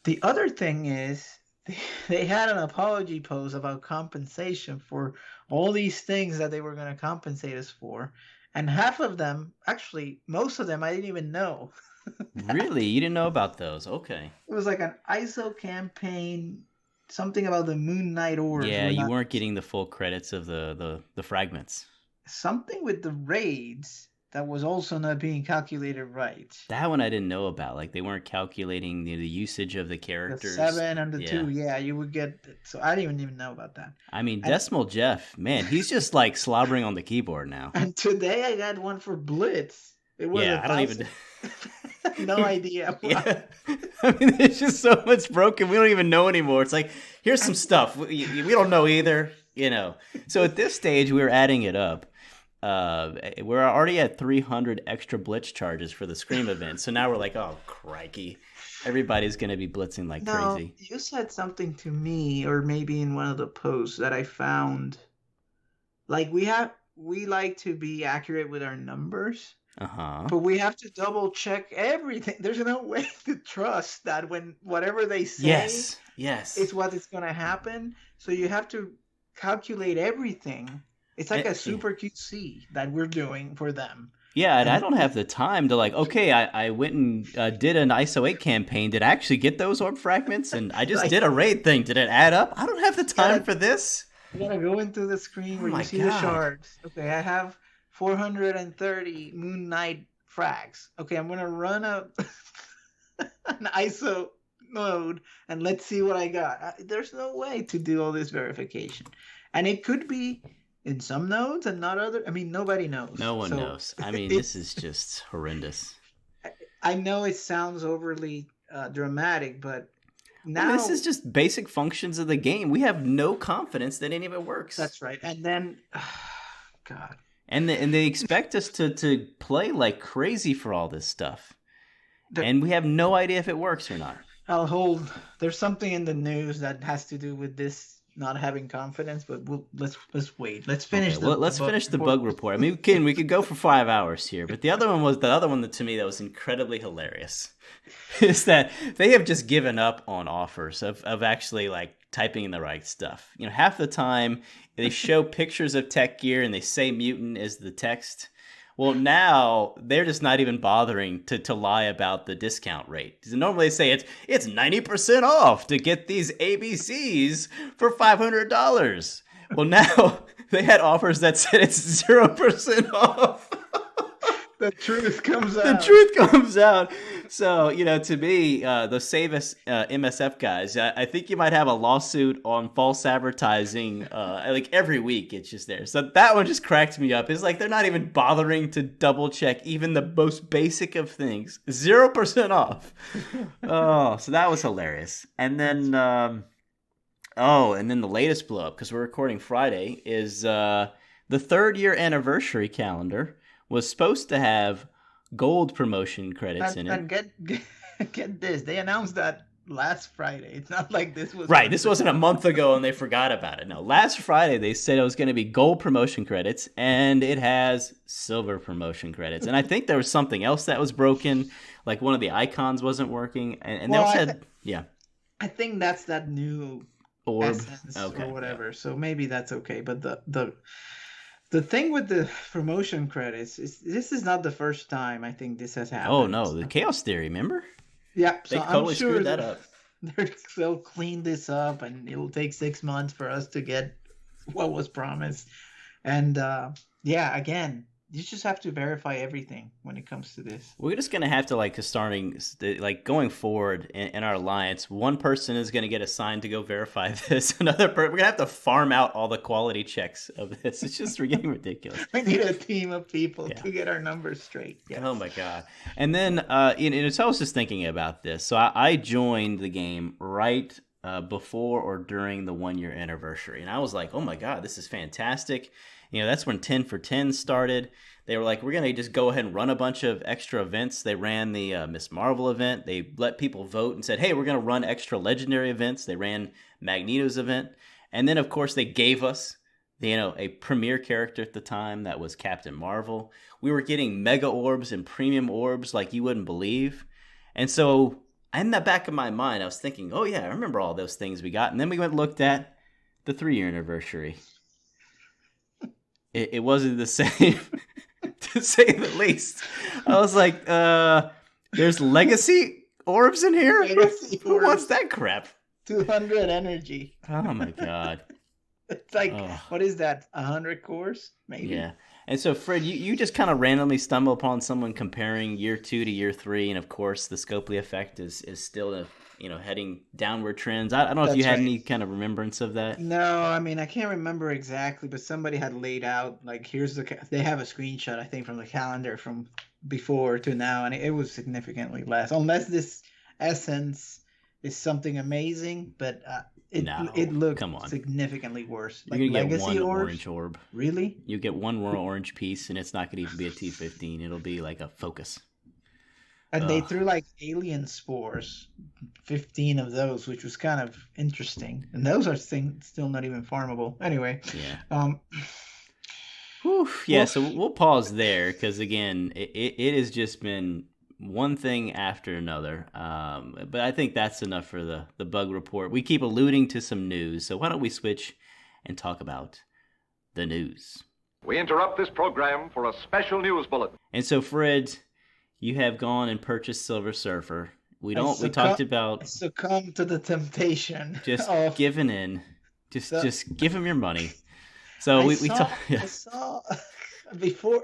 the other thing is, they had an apology post about compensation for all these things that they were going to compensate us for. And half of them, actually, most of them, I didn't even know. Really? You didn't know about those? Okay. It was like an ISO campaign, something about the Moon Knight orbs. Yeah, you weren't getting the full credits of the fragments. Something with the raids that was also not being calculated right. That one I didn't know about. Like, they weren't calculating the usage of the characters. The 7 and the 2, yeah, you would get... So I didn't even know about that. I mean, Decimal Jeff, man, he's just like slobbering on the keyboard now. And today I got one for Blitz. It was I don't even... no idea why. Yeah. I mean, there's just so much broken. We don't even know anymore. It's like, here's some stuff. We don't know either, So at this stage, we're adding it up. We're already at 300 extra blitz charges for the Scream event. So now we're like, oh, crikey. Everybody's going to be blitzing like crazy. You said something to me, or maybe in one of the posts that I found. Like, we like to be accurate with our numbers. But we have to double check everything. There's no way to trust that when whatever they say is what is going to happen. So you have to calculate everything. It's like a super QC that we're doing for them. Yeah, and I don't have the time to I went and did an ISO 8 campaign. Did I actually get those orb fragments? And I just did a raid thing. Did it add up? I don't have the time for this. You got to go into the screen where you see the shards. Okay, I have 430 Moon Knight frags. Okay, I'm going to run an ISO node and let's see what I got. There's no way to do all this verification. And it could be in some nodes and not other. I mean, nobody knows. No one knows. I mean, this is just horrendous. I know it sounds overly dramatic, but now this is just basic functions of the game. We have no confidence that any of it works. That's right. And then, God. And they expect us to play like crazy for all this stuff. And we have no idea if it works or not. There's something in the news that has to do with this not having confidence, but let's wait. Let's finish. Okay, let's finish the bug report. I mean, we could go for 5 hours here, but the other one that to me that was incredibly hilarious is that they have just given up on offers of actually like typing in the right stuff. You know, half the time they show pictures of tech gear and they say mutant is the text. Well, now they're just not even bothering to lie about the discount rate. Normally they say it's 90% off to get these ABCs for $500. Well, now they had offers that said it's 0% off. The truth comes out. The truth comes out. So, to me, the Save Us MSF guys, I think you might have a lawsuit on false advertising like every week. It's just there. So that one just cracked me up. It's like they're not even bothering to double check even the most basic of things. 0% off. Oh, so that was hilarious. And then, and then the latest blow up, because we're recording Friday, is the 3rd year anniversary calendar was supposed to have gold promotion credits in it. And get this, they announced that last Friday. It's not like this was right. This wasn't a month ago and they forgot about it. No, last Friday they said it was going to be gold promotion credits, and it has silver promotion credits. And I think there was something else that was broken, like one of the icons wasn't working, and they said, yeah. I think that's that new orb essence or whatever. Yeah. So maybe that's okay. But the thing with the promotion credits is this is not the first time I think this has happened. Oh no, the Chaos Theory, remember? Yeah, they totally screwed that up. They'll clean this up, and it'll take 6 months for us to get what was promised. And again, you just have to verify everything when it comes to this. We're just going to have to, going forward in our alliance, one person is going to get assigned to go verify this. Another person, we're going to have to farm out all the quality checks of this. It's just getting ridiculous. We need a team of people to get our numbers straight. Yes. Oh, my God. And then, so I was just thinking about this. So I joined the game right before or during the 1 year anniversary. And I was like, oh, my God, this is fantastic. That's when 10 for 10 started. They were like, we're going to just go ahead and run a bunch of extra events. They ran the Miss Marvel event. They let people vote and said, hey, we're going to run extra legendary events. They ran Magneto's event. And then, of course, they gave us, a premier character at the time that was Captain Marvel. We were getting mega orbs and premium orbs like you wouldn't believe. And so in the back of my mind, I was thinking, oh, yeah, I remember all those things we got. And then we went and looked at the 3 year anniversary. It wasn't the same, to say the least. I was like, there's legacy orbs in here? Who wants that crap? 200 energy. Oh, my God. It's like, what is that, 100 cores? Maybe. Yeah. And so, Frid, you just kind of randomly stumble upon someone comparing year 2 to year 3, and of course, the Scopely effect is still heading downward trends. I don't know if you had any kind of remembrance of that. No, I mean, I can't remember exactly, but somebody had laid out, like, they have a screenshot, I think, from the calendar from before to now, and it was significantly less. Unless this essence is something amazing, but it looked significantly worse. Like, you're going to get one orange orb. Really? You get one orange piece, and it's not going to even be a T15. It'll be like a focus. And they threw like alien spores, 15 of those, which was kind of interesting. And those are still not even farmable. Anyway. Yeah. So we'll pause there because, again, it has just been one thing after another. But I think that's enough for the bug report. We keep alluding to some news. So why don't we switch and talk about the news? We interrupt this program for a special news bulletin. And so, Frid, you have gone and purchased Silver Surfer. We talked about succumb to the temptation. Just giving in. Just give him your money. So we talked. Yeah. I saw before.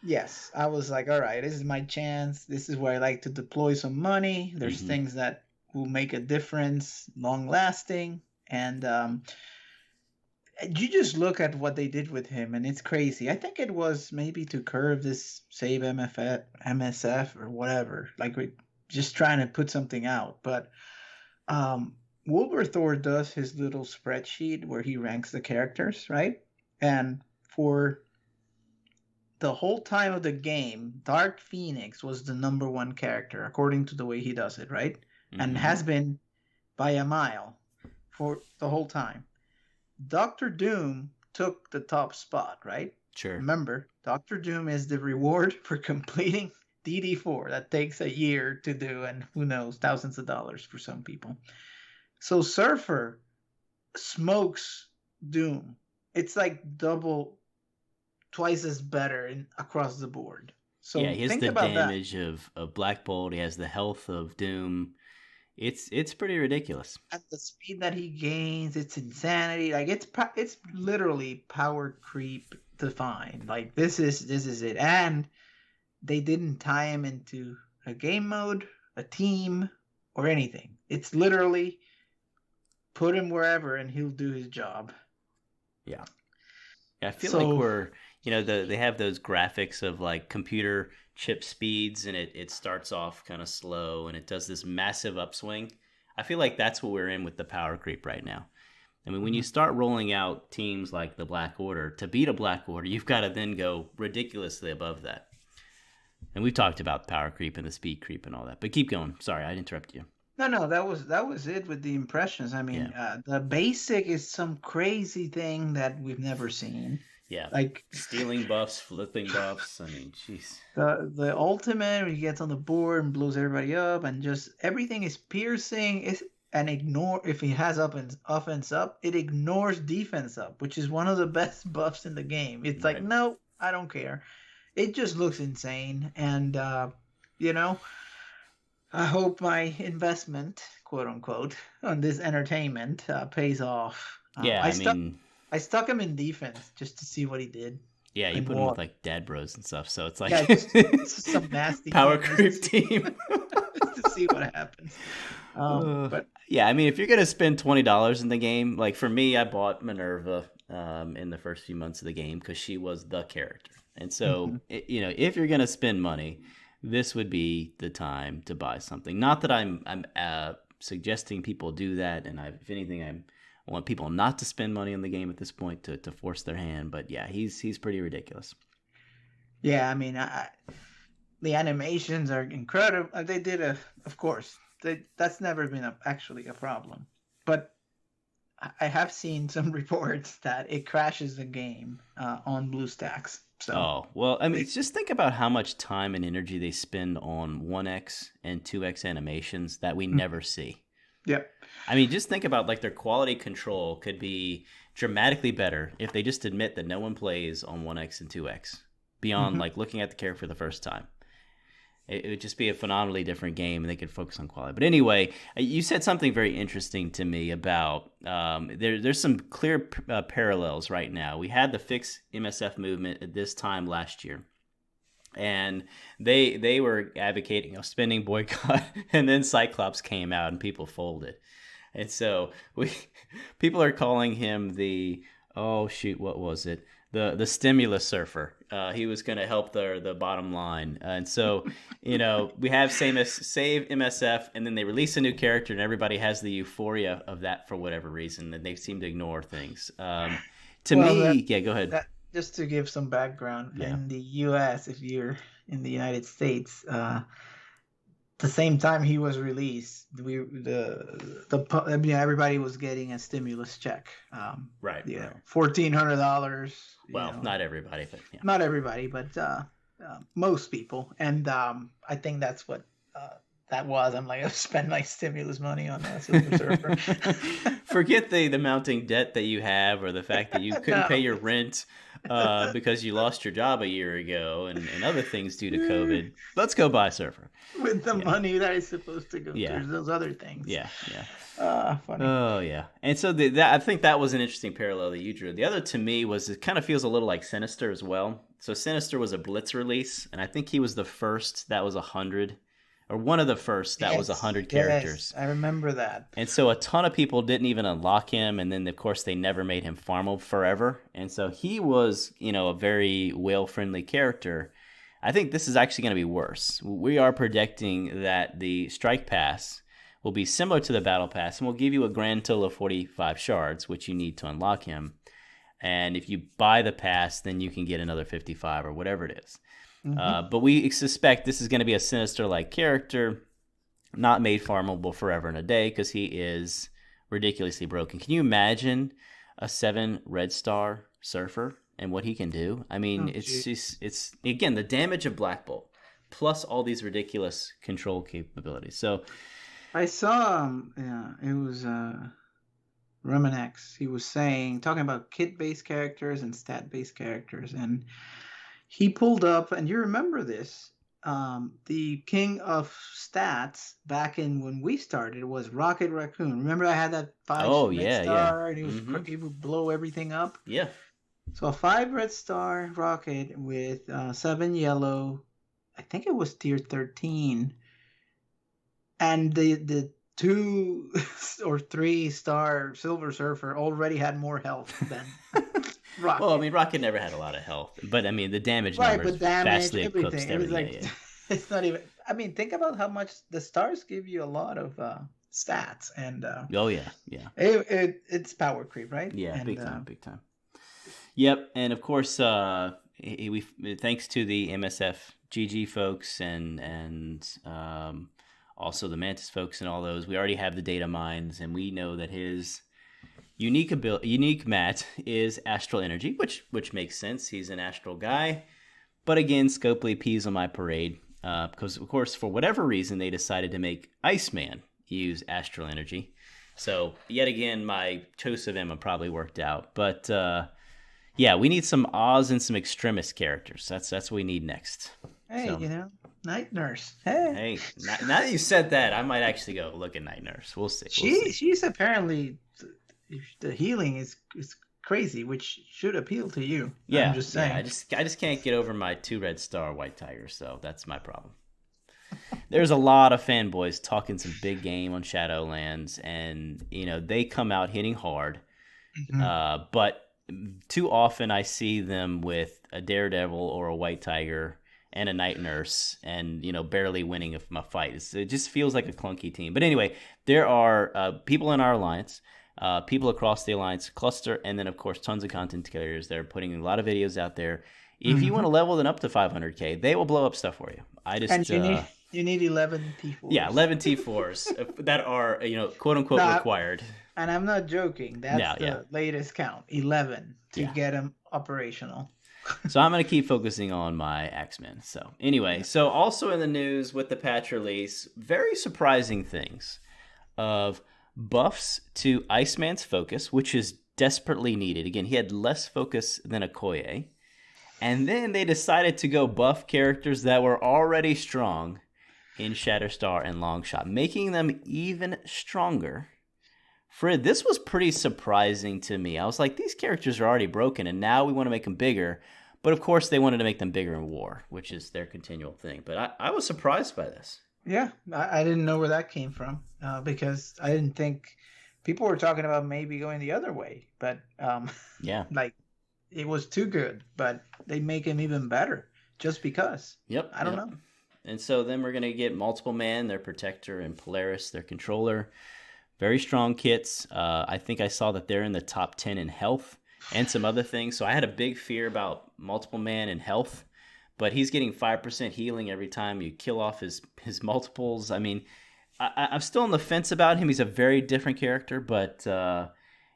Yes, I was like, all right, this is my chance. This is where I like to deploy some money. There's things that will make a difference, long lasting, and you just look at what they did with him, and it's crazy. I think it was maybe to curve this Save MSF or whatever. Like, we're just trying to put something out. But Wilberthor does his little spreadsheet where he ranks the characters, right? And for the whole time of the game, Dark Phoenix was the number one character, according to the way he does it, right? Mm-hmm. And has been by a mile for the whole time. Doctor Doom took the top spot, right? Sure. Remember, Doctor Doom is the reward for completing DD4. That takes a year to do, and who knows, thousands of dollars for some people. So Surfer smokes Doom. It's like twice as better across the board. So yeah, he has the damage of Black Bolt. He has the health of Doom. It's pretty ridiculous. And the speed that he gains, it's insanity. Like it's literally power creep defined. Like this is it. And they didn't tie him into a game mode, a team, or anything. It's literally put him wherever and he'll do his job. Yeah. I feel like we're, they have those graphics of like computer chip speeds, and it starts off kind of slow and it does this massive upswing. I feel like that's what we're in with the power creep right now. I mean, when you start rolling out teams like the Black Order, to beat a Black Order, you've got to then go ridiculously above that. And we've talked about power creep and the speed creep and all that, but keep going. Sorry, I interrupted you. No, that was it with the impressions. I mean, the basic is some crazy thing that we've never seen. Yeah, like stealing buffs, flipping buffs. I mean, jeez. The ultimate, he gets on the board and blows everybody up, and just everything is piercing. If he has offense up, it ignores defense up, which is one of the best buffs in the game. It's like, no, I don't care. It just looks insane, and I hope my investment, quote unquote, on this entertainment pays off. I stuck him in defense just to see what he did. Yeah, you put him with like dad bros and stuff, so it's like just some nasty power creep team just to see what happens. But yeah, I mean, if you're gonna spend $20 in the game, like for me, I bought Minerva in the first few months of the game because she was the character, and so if you're gonna spend money, this would be the time to buy something. Not that I'm suggesting people do that, and if anything, I want people not to spend money on the game at this point to force their hand. But yeah, he's pretty ridiculous. Yeah, I mean, the animations are incredible. They did of course, that's never been actually a problem. But I have seen some reports that it crashes the game on BlueStacks. So. Oh, well, I mean, just think about how much time and energy they spend on 1x and 2x animations that we never see. Yep. I mean, just think about like their quality control could be dramatically better if they just admit that no one plays on 1x and 2x beyond like looking at the character for the first time. It would just be a phenomenally different game, and they could focus on quality. But anyway, you said something very interesting to me about there's some clear parallels right now. We had the Fix MSF movement at this time last year, and they were advocating a spending boycott, and then Cyclops came out and people folded. And so people are calling him the, what was it? The stimulus surfer. He was going to help the bottom line. And so, we have save MSF, and then they release a new character, and everybody has the euphoria of that for whatever reason, and they seem to ignore things. Go ahead. Just to give some background, in the U.S., if you're in the United States, the same time he was released, everybody was getting a stimulus check. Right. $1,400. Well, not everybody, but yeah. Not everybody, but most people, and I think that's what that was. I'm like, I'll spend my stimulus money on that Silver Surfer. Forget the mounting debt that you have, or the fact that you couldn't pay your rent because you lost your job a year ago, and other things due to COVID. Let's go buy Surfer. With the money that is supposed to go towards those other things. Yeah. Funny. Oh, yeah. And so I think that was an interesting parallel that you drew. The other to me was it kind of feels a little like Sinister as well. So Sinister was a Blitz release, and I think he was the first that was 100. Or one of the first that was 100 characters. Yes, I remember that. And so a ton of people didn't even unlock him, and then of course they never made him farmable forever. And so he was, a very whale-friendly character. I think this is actually going to be worse. We are predicting that the Strike Pass will be similar to the Battle Pass and will give you a grand total of 45 shards, which you need to unlock him. And if you buy the pass, then you can get another 55 or whatever it is. But we suspect this is going to be a Sinister-like character, not made farmable forever and a day, because he is ridiculously broken. Can you imagine a 7 red star Surfer and what he can do? I mean, it's again, the damage of Black Bolt, plus all these ridiculous control capabilities. So I saw, it was Remenex. He was talking about kit-based characters and stat-based characters, and he pulled up, and you remember this, the king of stats back in when we started was Rocket Raccoon. Remember I had that 5 red star, and he would blow everything up? Yeah. So a 5 red star rocket with 7 yellow, I think it was tier 13, and the 2 or 3 star Silver Surfer already had more health than Rocket. Well, I mean, Rocket never had a lot of health, but I mean, the damage numbers vastly eclipsed everything. It's not even. I mean, think about how much the stars give you a lot of stats, and it's power creep, right? Yeah, and, big time. Yep, and of course, we thanks to the MSF GG folks and also the Mantis folks and all those, we already have the data mines, and we know that his unique mat is astral energy, which makes sense. He's an astral guy, but again, Scopely pees on my parade because, of course, for whatever reason, they decided to make Iceman use astral energy. So yet again, my choice of him probably worked out, but yeah, we need some Oz and some Extremis characters. That's what we need next. Hey, Night Nurse. Hey, now that you said that, I might actually go look at Night Nurse. We'll see. She's apparently, the healing is crazy, which should appeal to you. Yeah, I'm just saying. Yeah, I just can't get over my 2 red star White Tiger, so that's my problem. There's a lot of fanboys talking some big game on Shadowlands, and they come out hitting hard, but too often I see them with a Daredevil or a White Tiger and a Night Nurse, and barely winning a fight. It just feels like a clunky team. But anyway, there are people in our alliance, people across the alliance cluster, and then of course tons of content creators. They're putting a lot of videos out there. If you want to level them up to 500k, they will blow up stuff for you. You need 11 T4s. Yeah, 11 T4s that are quote unquote required. And I'm not joking. That's the latest count, 11 to get them operational. So I'm going to keep focusing on my X-Men. So anyway, so also in the news with the patch release, very surprising things of buffs to Iceman's focus, which is desperately needed. Again, he had less focus than Okoye. And then they decided to go buff characters that were already strong in Shatterstar and Longshot, making them even stronger. Frid, this was pretty surprising to me. I was like, these characters are already broken, and now we want to make them bigger. But of course, they wanted to make them bigger in war, which is their continual thing. But I was surprised by this. Yeah, I didn't know where that came from because I didn't think people were talking about maybe going the other way. But like it was too good. But they make him even better just because. Yep. I don't know. And so then we're going to get Multiple Man, their Protector, and Polaris, their Controller. Very strong kits. I think I saw that they're in the top 10 in health and some other things. So I had a big fear about Multiple Man in health, but he's getting 5% healing every time you kill off his multiples. I mean, I'm still on the fence about him. He's a very different character, but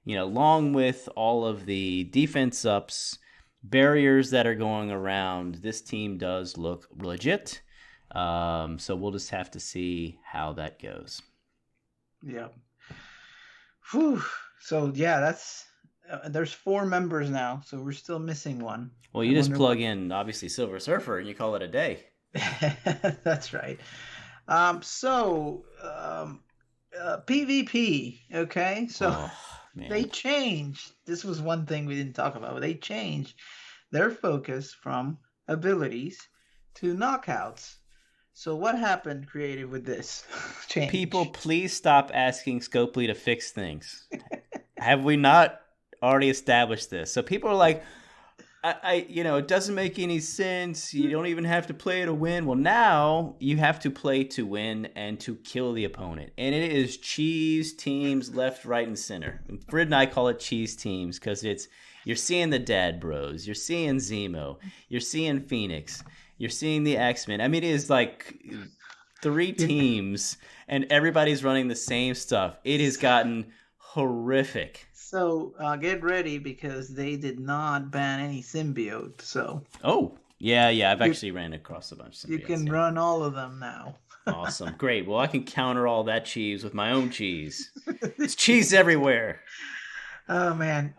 along with all of the defense ups, barriers that are going around, this team does look legit. So we'll just have to see how that goes. Yeah. Whew. So that's there's 4 members now, so we're still missing one. Well, you just plug in obviously Silver Surfer and you call it a day. That's right. PvP. Okay, so they changed. This was one thing we didn't talk about. They changed their focus from abilities to knockouts. So what happened creative with this change? People, please stop asking Scopely to fix things. Have we not already established this? So people are like, it doesn't make any sense. You don't even have to play to win. Well, now you have to play to win and to kill the opponent. And it is cheese teams left, right, and center. Frid and I call it cheese teams because you're seeing the Dad Bros, you're seeing Zemo, you're seeing Phoenix, you're seeing the X-Men. I mean, it is like 3 teams, and everybody's running the same stuff. It has gotten horrific. So get ready because they did not ban any symbiote. So I've actually ran across a bunch of symbiotes. You can run all of them now. Awesome, great. Well, I can counter all that cheese with my own cheese. It's cheese everywhere. Oh man,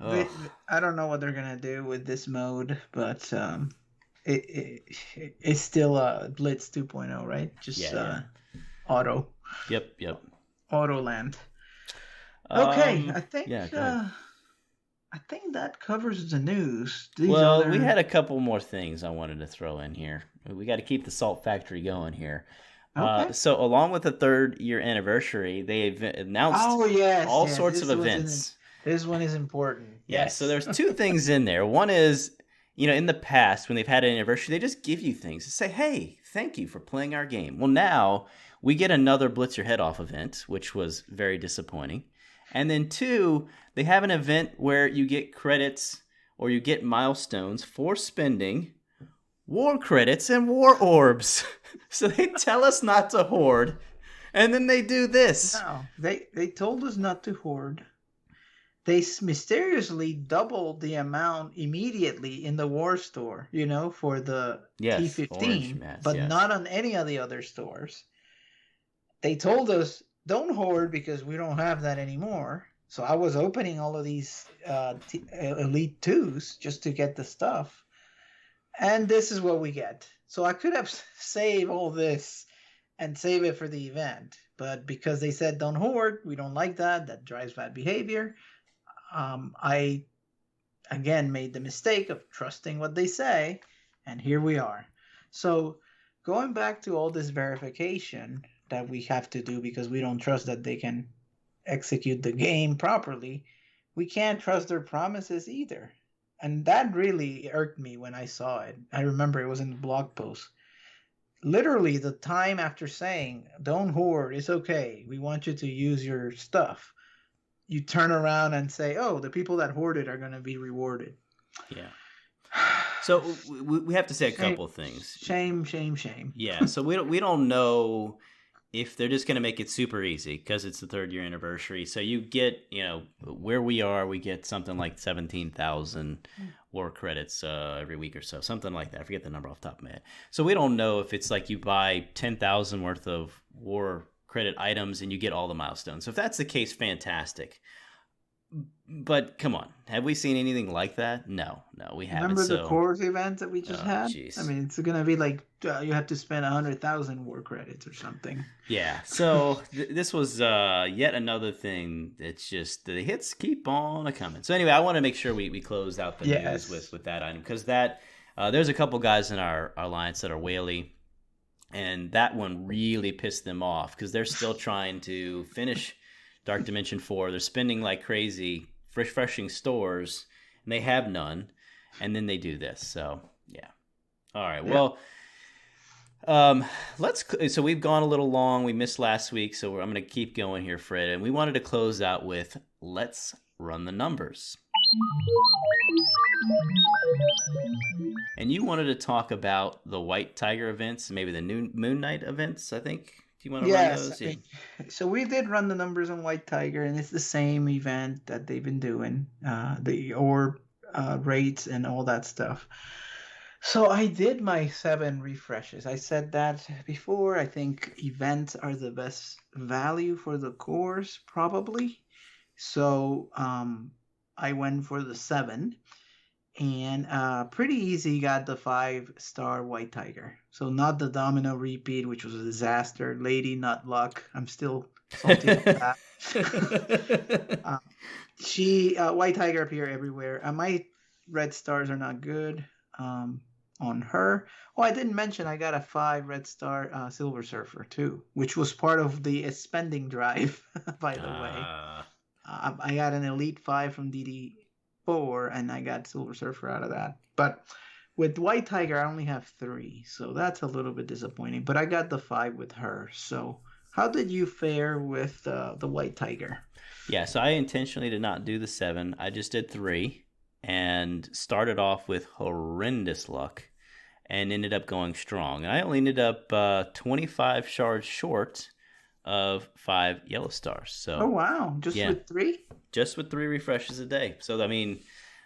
I don't know what they're gonna do with this mode, but it's still a Blitz 2.0, right? Just auto. Yep. Auto land. Okay, I think that covers the news. We had a couple more things I wanted to throw in here. We got to keep the Salt Factory going here. Okay. So along with the 3rd year anniversary, they've announced all sorts of events. This one is important. Yeah, so there's 2 things in there. One is, in the past, when they've had an anniversary, they just give you things to say, hey, thank you for playing our game. Well, now we get another Blitz Your Head Off event, which was very disappointing. And then 2, they have an event where you get credits or you get milestones for spending war credits and war orbs. So they tell us not to hoard, and then they do this. No, they told us not to hoard. They mysteriously doubled the amount immediately in the war store, for the T15, but not on any of the other stores. They told us, don't hoard because we don't have that anymore. So I was opening all of these Elite 2s just to get the stuff. And this is what we get. So I could have saved all this and save it for the event. But because they said don't hoard, we don't like that. That drives bad behavior. I, again, made the mistake of trusting what they say. And here we are. So going back to all this verification that we have to do because we don't trust that they can execute the game properly, we can't trust their promises either. And that really irked me when I saw it. I remember it was in the blog post. Literally, the time after saying, don't hoard, it's okay, we want you to use your stuff, you turn around and say, oh, the people that hoarded are going to be rewarded. Yeah. So we have to say a couple things. Shame. Yeah, so we don't know if they're just going to make it super easy because it's the 3rd year anniversary. So you get, where we are, we get something like 17,000 war credits every week or so, something like that. I forget the number off the top of my head. So we don't know if it's like you buy 10,000 worth of war credit items and you get all the milestones. So if that's the case, fantastic. But come on, have we seen anything like that? No, we haven't. Remember the Cores event that we just had? Geez. I mean, it's going to be like you have to spend 100,000 war credits or something. Yeah, so this was yet another thing that's just the hits keep on coming. So anyway, I want to make sure we close out the news with that item because that there's a couple guys in our alliance that are whaley, and that one really pissed them off because they're still trying to finish Dark Dimension 4. They're spending like crazy, refreshing stores, and they have none. And then they do this. So, yeah. All right. Yeah. Well, so we've gone a little long. We missed last week, so I'm going to keep going here, Fred. And we wanted to close out with let's run the numbers. And you wanted to talk about the White Tiger events, maybe the new Moon Knight events, I think. Do you want to run those? Yeah. So we did run the numbers on White Tiger, and it's the same event that they've been doing, the orb rates and all that stuff. So I did my 7 refreshes. I said that before. I think events are the best value for the cores, probably. So I went for the 7. And pretty easy got the 5-star White Tiger. So not the Domino repeat, which was a disaster. Lady, not luck. I'm still salty about that. White Tiger appear everywhere. My red stars are not good on her. Oh, I didn't mention I got a 5 red star Silver Surfer too, which was part of the spending drive, by the way. I got an Elite 5 from DD 4, and I got Silver Surfer out of that. But with White Tiger, I only have 3, so that's a little bit disappointing. But I got the 5 with her. So how did you fare with the White Tiger? Yeah, so I intentionally did not do the 7. I just did 3 and started off with horrendous luck and ended up going strong. And I only ended up 25 shards short of 5 yellow stars. So, oh, wow. Just yeah, with 3? just with 3 refreshes a day. So, I mean,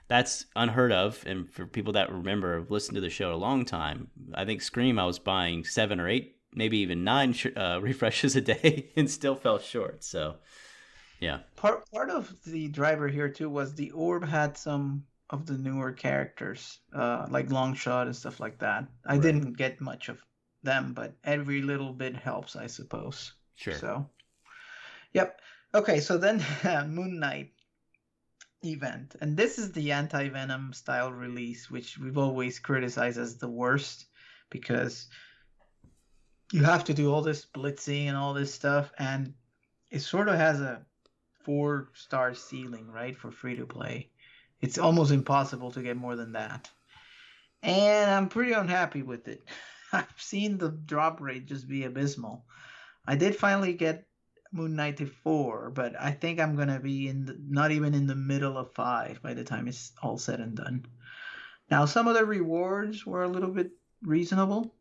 that's unheard of. And for people that remember, have listened to the show a long time, I think Scream, I was buying 7 or 8, maybe even 9 refreshes a day and still fell short. So, yeah. Part of the driver here too was the orb had some of the newer characters, like Longshot and stuff like that. I Right. didn't get much of them, but every little bit helps, I suppose. Sure. So, yep. Okay, so then Moon Knight event, and this is the anti-Venom style release, which we've always criticized as the worst because you have to do all this blitzing and all this stuff, and it sort of has a 4-star ceiling, right, for free to play. It's almost impossible to get more than that. And I'm pretty unhappy with it. I've seen the drop rate just be abysmal. I did finally get Moon Knight to 4, but I think I'm going to be not even in the middle of 5 by the time it's all said and done. Now, some of the rewards were a little bit reasonable.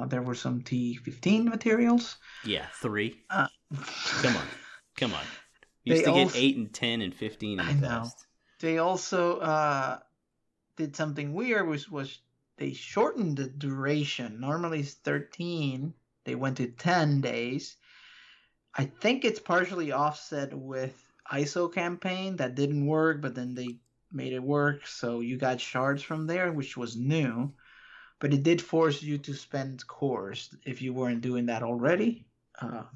There were some T15 materials. Yeah, 3. Come on. They Used to get also- 8 and 10 and 15 in the I know. past. They also did something weird, which was they shortened the duration. Normally it's 13. They went to 10 days. I think it's partially offset with ISO campaign that didn't work, but then they made it work. So you got shards from there, which was new. But it did force you to spend cores if you weren't doing that already.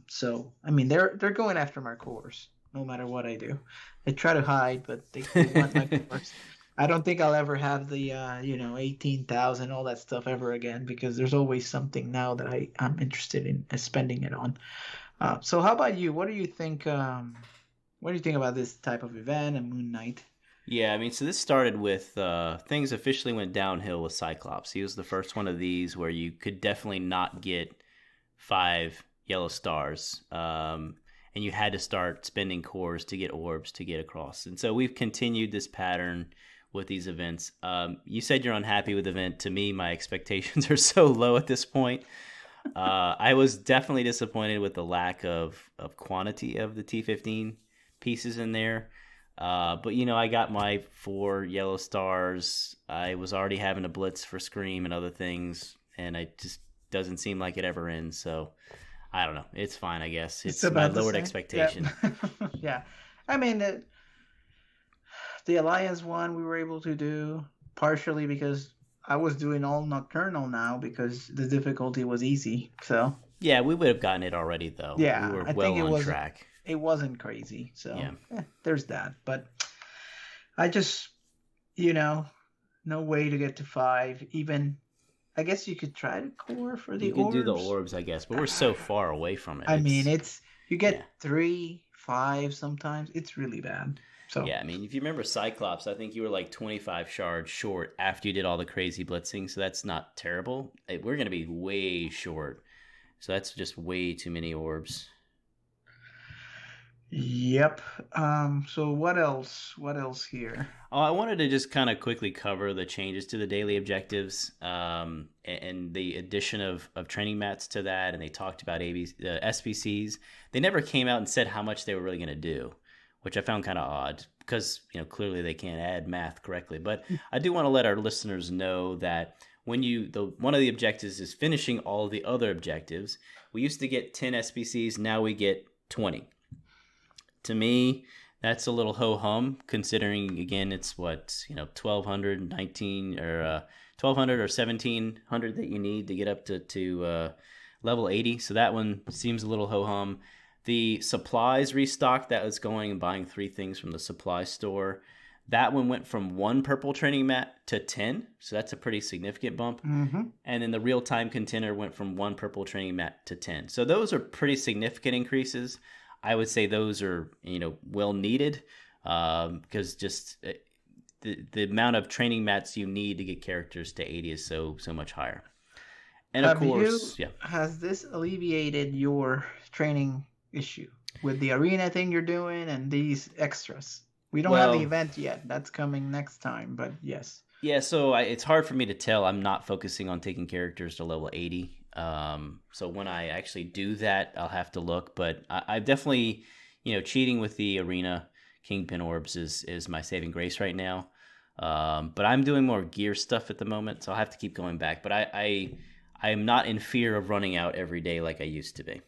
So, I mean, they're going after my cores no matter what I do. They try to hide, but they want my cores. I don't think I'll ever have the 18,000, all that stuff ever again, because there's always something now that I'm interested in spending it on. So how about you? What do you think? What do you think about this type of event and Moon Knight? Yeah, I mean, so this started with things officially went downhill with Cyclops. He was the first one of these where you could definitely not get 5 yellow stars. And you had to start spending cores to get orbs to get across. And so we've continued this pattern with these events. You said you're unhappy with the event. To me, my expectations are so low at this point. I was definitely disappointed with the lack of quantity of the T15 pieces in there. But, I got my 4 yellow stars. I was already having a blitz for Scream and other things, and it just doesn't seem like it ever ends. So, I don't know. It's fine, I guess. It's my lowered expectation. Yeah. Yeah. I mean, the Alliance one we were able to do partially because I was doing all Nocturnal now because the difficulty was easy. So yeah, we would have gotten it already, though. Yeah, we were I well think on track. It wasn't crazy. So Yeah. there's that. But I just, no way to get to 5. Even, I guess you could try to core for the You could orbs. do the orbs, I guess, but we're so far away from it. I mean, you get yeah. 3, 5 sometimes. It's really bad. So yeah, I mean, if you remember Cyclops, I think you were like 25 shards short after you did all the crazy blitzing, so that's not terrible. We're going to be way short, so that's just way too many orbs. Yep. So what else? What else here? Oh, I wanted to just kind of quickly cover the changes to the daily objectives and the addition of training mats to that, and they talked about SBCs. They never came out and said how much they were really going to do, which I found kind of odd because, clearly they can't add math correctly. But I do want to let our listeners know that when one of the objectives is finishing all of the other objectives. We used to get 10 SBCs, now we get 20. To me, that's a little ho-hum considering, again, it's 1,200, 19 or 1,200 or 1,700 that you need to get up to level 80. So that one seems a little ho-hum. The supplies restock that was going and buying 3 things from the supply store. That one went from 1 purple training mat to 10. So that's a pretty significant bump. Mm-hmm. And then the real-time container went from 1 purple training mat to 10. So those are pretty significant increases. I would say those are, well needed because just the amount of training mats you need to get characters to 80 is so much higher. And of Have course, you, has this alleviated your training issue with the arena thing you're doing and these extras? We don't have the Well, event yet. That's coming next time, but yes. yeah, so it's hard for me to tell. I'm not focusing on taking characters to level 80. So when I actually do that, I'll have to look. But I've definitely, cheating with the arena Kingpin orbs is my saving grace right now. But I'm doing more gear stuff at the moment, so I'll have to keep going back. But I am not in fear of running out every day like I used to be.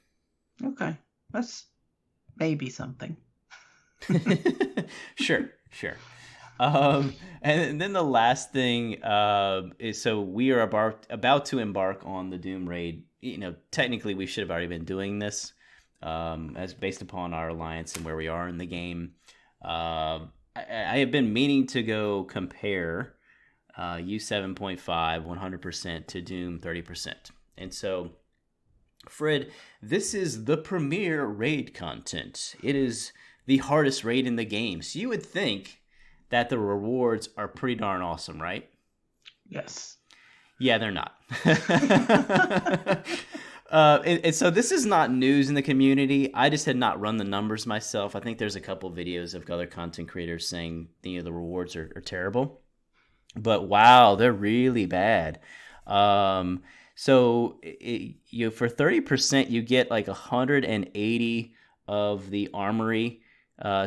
Okay, that's maybe something. Sure. And then the last thing is, so we are about to embark on the Doom raid. Technically we should have already been doing this, as based upon our alliance and where we are in the game. I have been meaning to go compare U7.5 100% to Doom 30%. And so, Frid, this is the premier raid content. It is the hardest raid in the game. So you would think that the rewards are pretty darn awesome, right? Yes. Yeah, they're not. And so this is not news in the community. I just had not run the numbers myself. I think there's a couple videos of other content creators saying the rewards are terrible. But wow, they're really bad. So for 30%, you get like 180 of the armory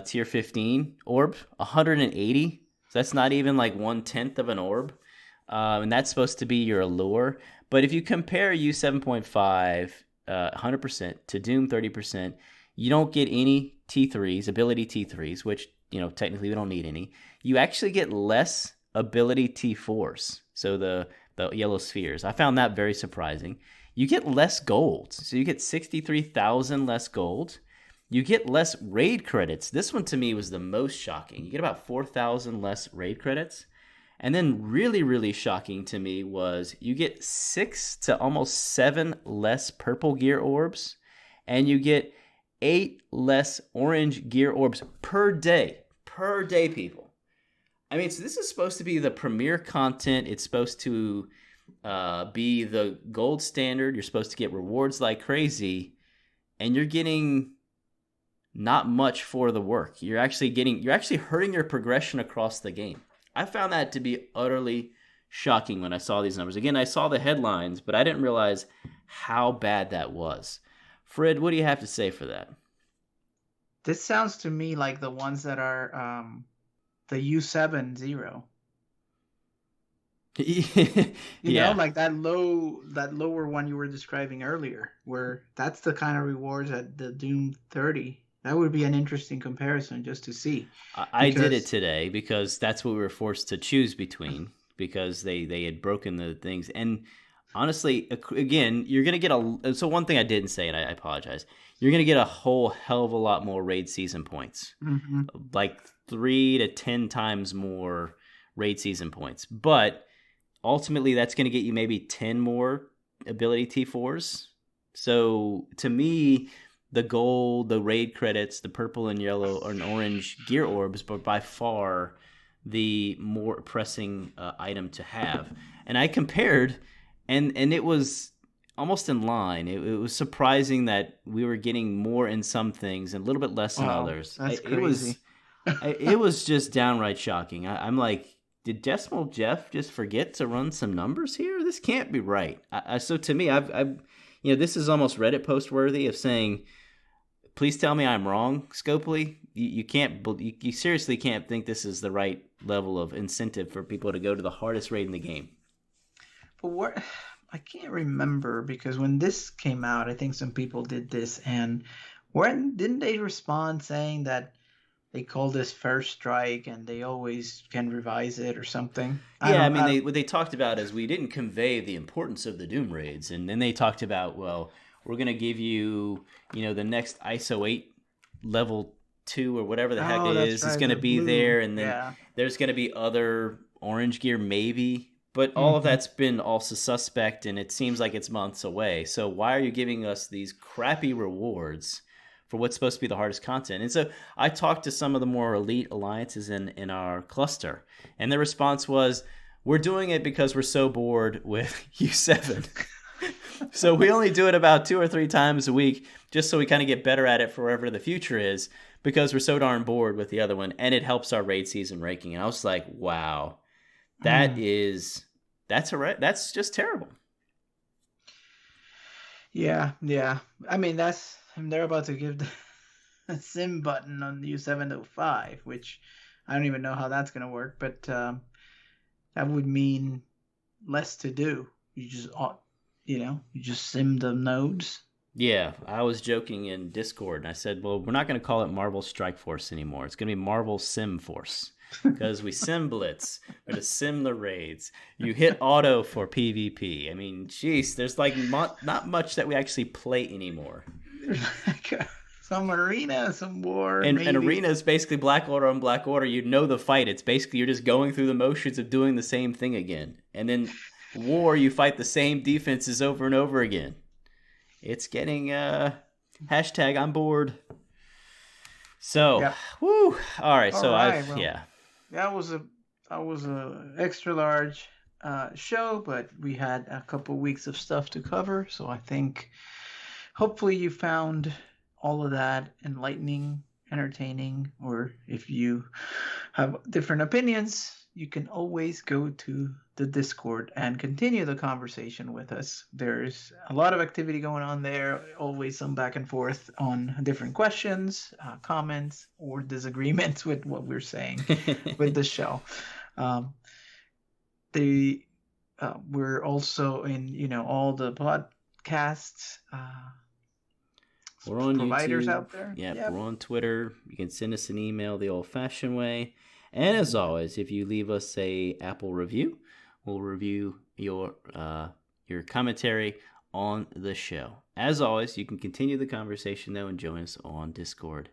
tier 15 orb. 180. So that's not even like 1/10 of an orb. And that's supposed to be your allure. But if you compare U7.5 100% to Doom 30%, you don't get any T3s, ability T3s, which, technically we don't need any. You actually get less ability T4s, so the yellow spheres. I found that very surprising. You get less gold. So you get 63,000 less gold. You get less raid credits. This one to me was the most shocking. You get about 4,000 less raid credits. And then really, really shocking to me was you get 6 to almost 7 less purple gear orbs, and you get 8 less orange gear orbs per day. Per day, people. I mean, so this is supposed to be the premier content. It's supposed to be the gold standard. You're supposed to get rewards like crazy, and you're getting not much for the work. You're actually hurting your progression across the game. I found that to be utterly shocking when I saw these numbers. Again, I saw the headlines, but I didn't realize how bad that was. Frid, what do you have to say for that? This sounds to me like the ones that are the U7-0. Like that lower one you were describing earlier, where that's the kind of rewards at the Doom 30. That would be an interesting comparison just to see. I did it today because that's what we were forced to choose between, because they had broken the things. And honestly, again, you're going to get so one thing I didn't say, and I apologize, you're going to get a whole hell of a lot more raid season points. Mm-hmm. Like 3 to 10 times more raid season points. But ultimately, that's going to get you maybe 10 more ability T4s. So to me, the gold, the raid credits, the purple and yellow and orange gear orbs, but by far the more pressing item to have. And I compared, and it was almost in line. It was surprising that we were getting more in some things and a little bit less in others. That's crazy. It was just downright shocking. I'm like, did Decimal Jeff just forget to run some numbers here? This can't be right. So to me, I've this is almost Reddit post worthy of saying, please tell me I'm wrong, Scopely. You seriously can't think this is the right level of incentive for people to go to the hardest raid in the game. But I can't remember, because when this came out, I think some people did this, and didn't they respond saying that they call this first strike and they always can revise it or something? What they talked about is we didn't convey the importance of the Doom raids, and then they talked about, well, we're going to give you, the next ISO 8 level 2 or whatever the heck it is. Right, it's going to be blue. There, and then there's going to be other orange gear maybe, but all of that's been also suspect, and it seems like it's months away. So why are you giving us these crappy rewards for what's supposed to be the hardest content. And so I talked to some of the more elite alliances in our cluster, and their response was, we're doing it because we're so bored with U7. So we only do it about 2 or 3 times a week, just so we kind of get better at it for wherever the future is, because we're so darn bored with the other one, and it helps our raid season ranking. And I was like, wow, that's just terrible. Yeah. I mean, they're about to give the sim button on the U705, which I don't even know how that's going to work, but that would mean less to do. You just sim the nodes. Yeah, I was joking in Discord, and I said, well, we're not going to call it Marvel Strike Force anymore. It's going to be Marvel Sim Force, because we sim blitz. We're going to sim the raids. You hit auto for PvP. I mean, jeez, there's like not much that we actually play anymore. Some arena, some war. And arena is basically Black Order on Black Order. You know the fight. It's basically you're just going through the motions of doing the same thing again. And then war, you fight the same defenses over and over again. It's getting hashtag I'm bored. So, yep. Woo. All right. So yeah. That was a extra large show, but we had a couple weeks of stuff to cover. So I think hopefully you found all of that enlightening, entertaining, or if you have different opinions, you can always go to the Discord and continue the conversation with us. There's a lot of activity going on there, always some back and forth on different questions, comments, or disagreements with what we're saying with the show. We're also in, all the podcasts. We're on providers YouTube. Out there. Yep. We're on Twitter. You can send us an email the old-fashioned way. And as always, if you leave us a Apple review, we'll review your commentary on the show. As always, you can continue the conversation, though, and join us on Discord.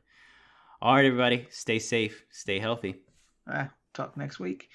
All right, everybody. Stay safe. Stay healthy. Talk next week.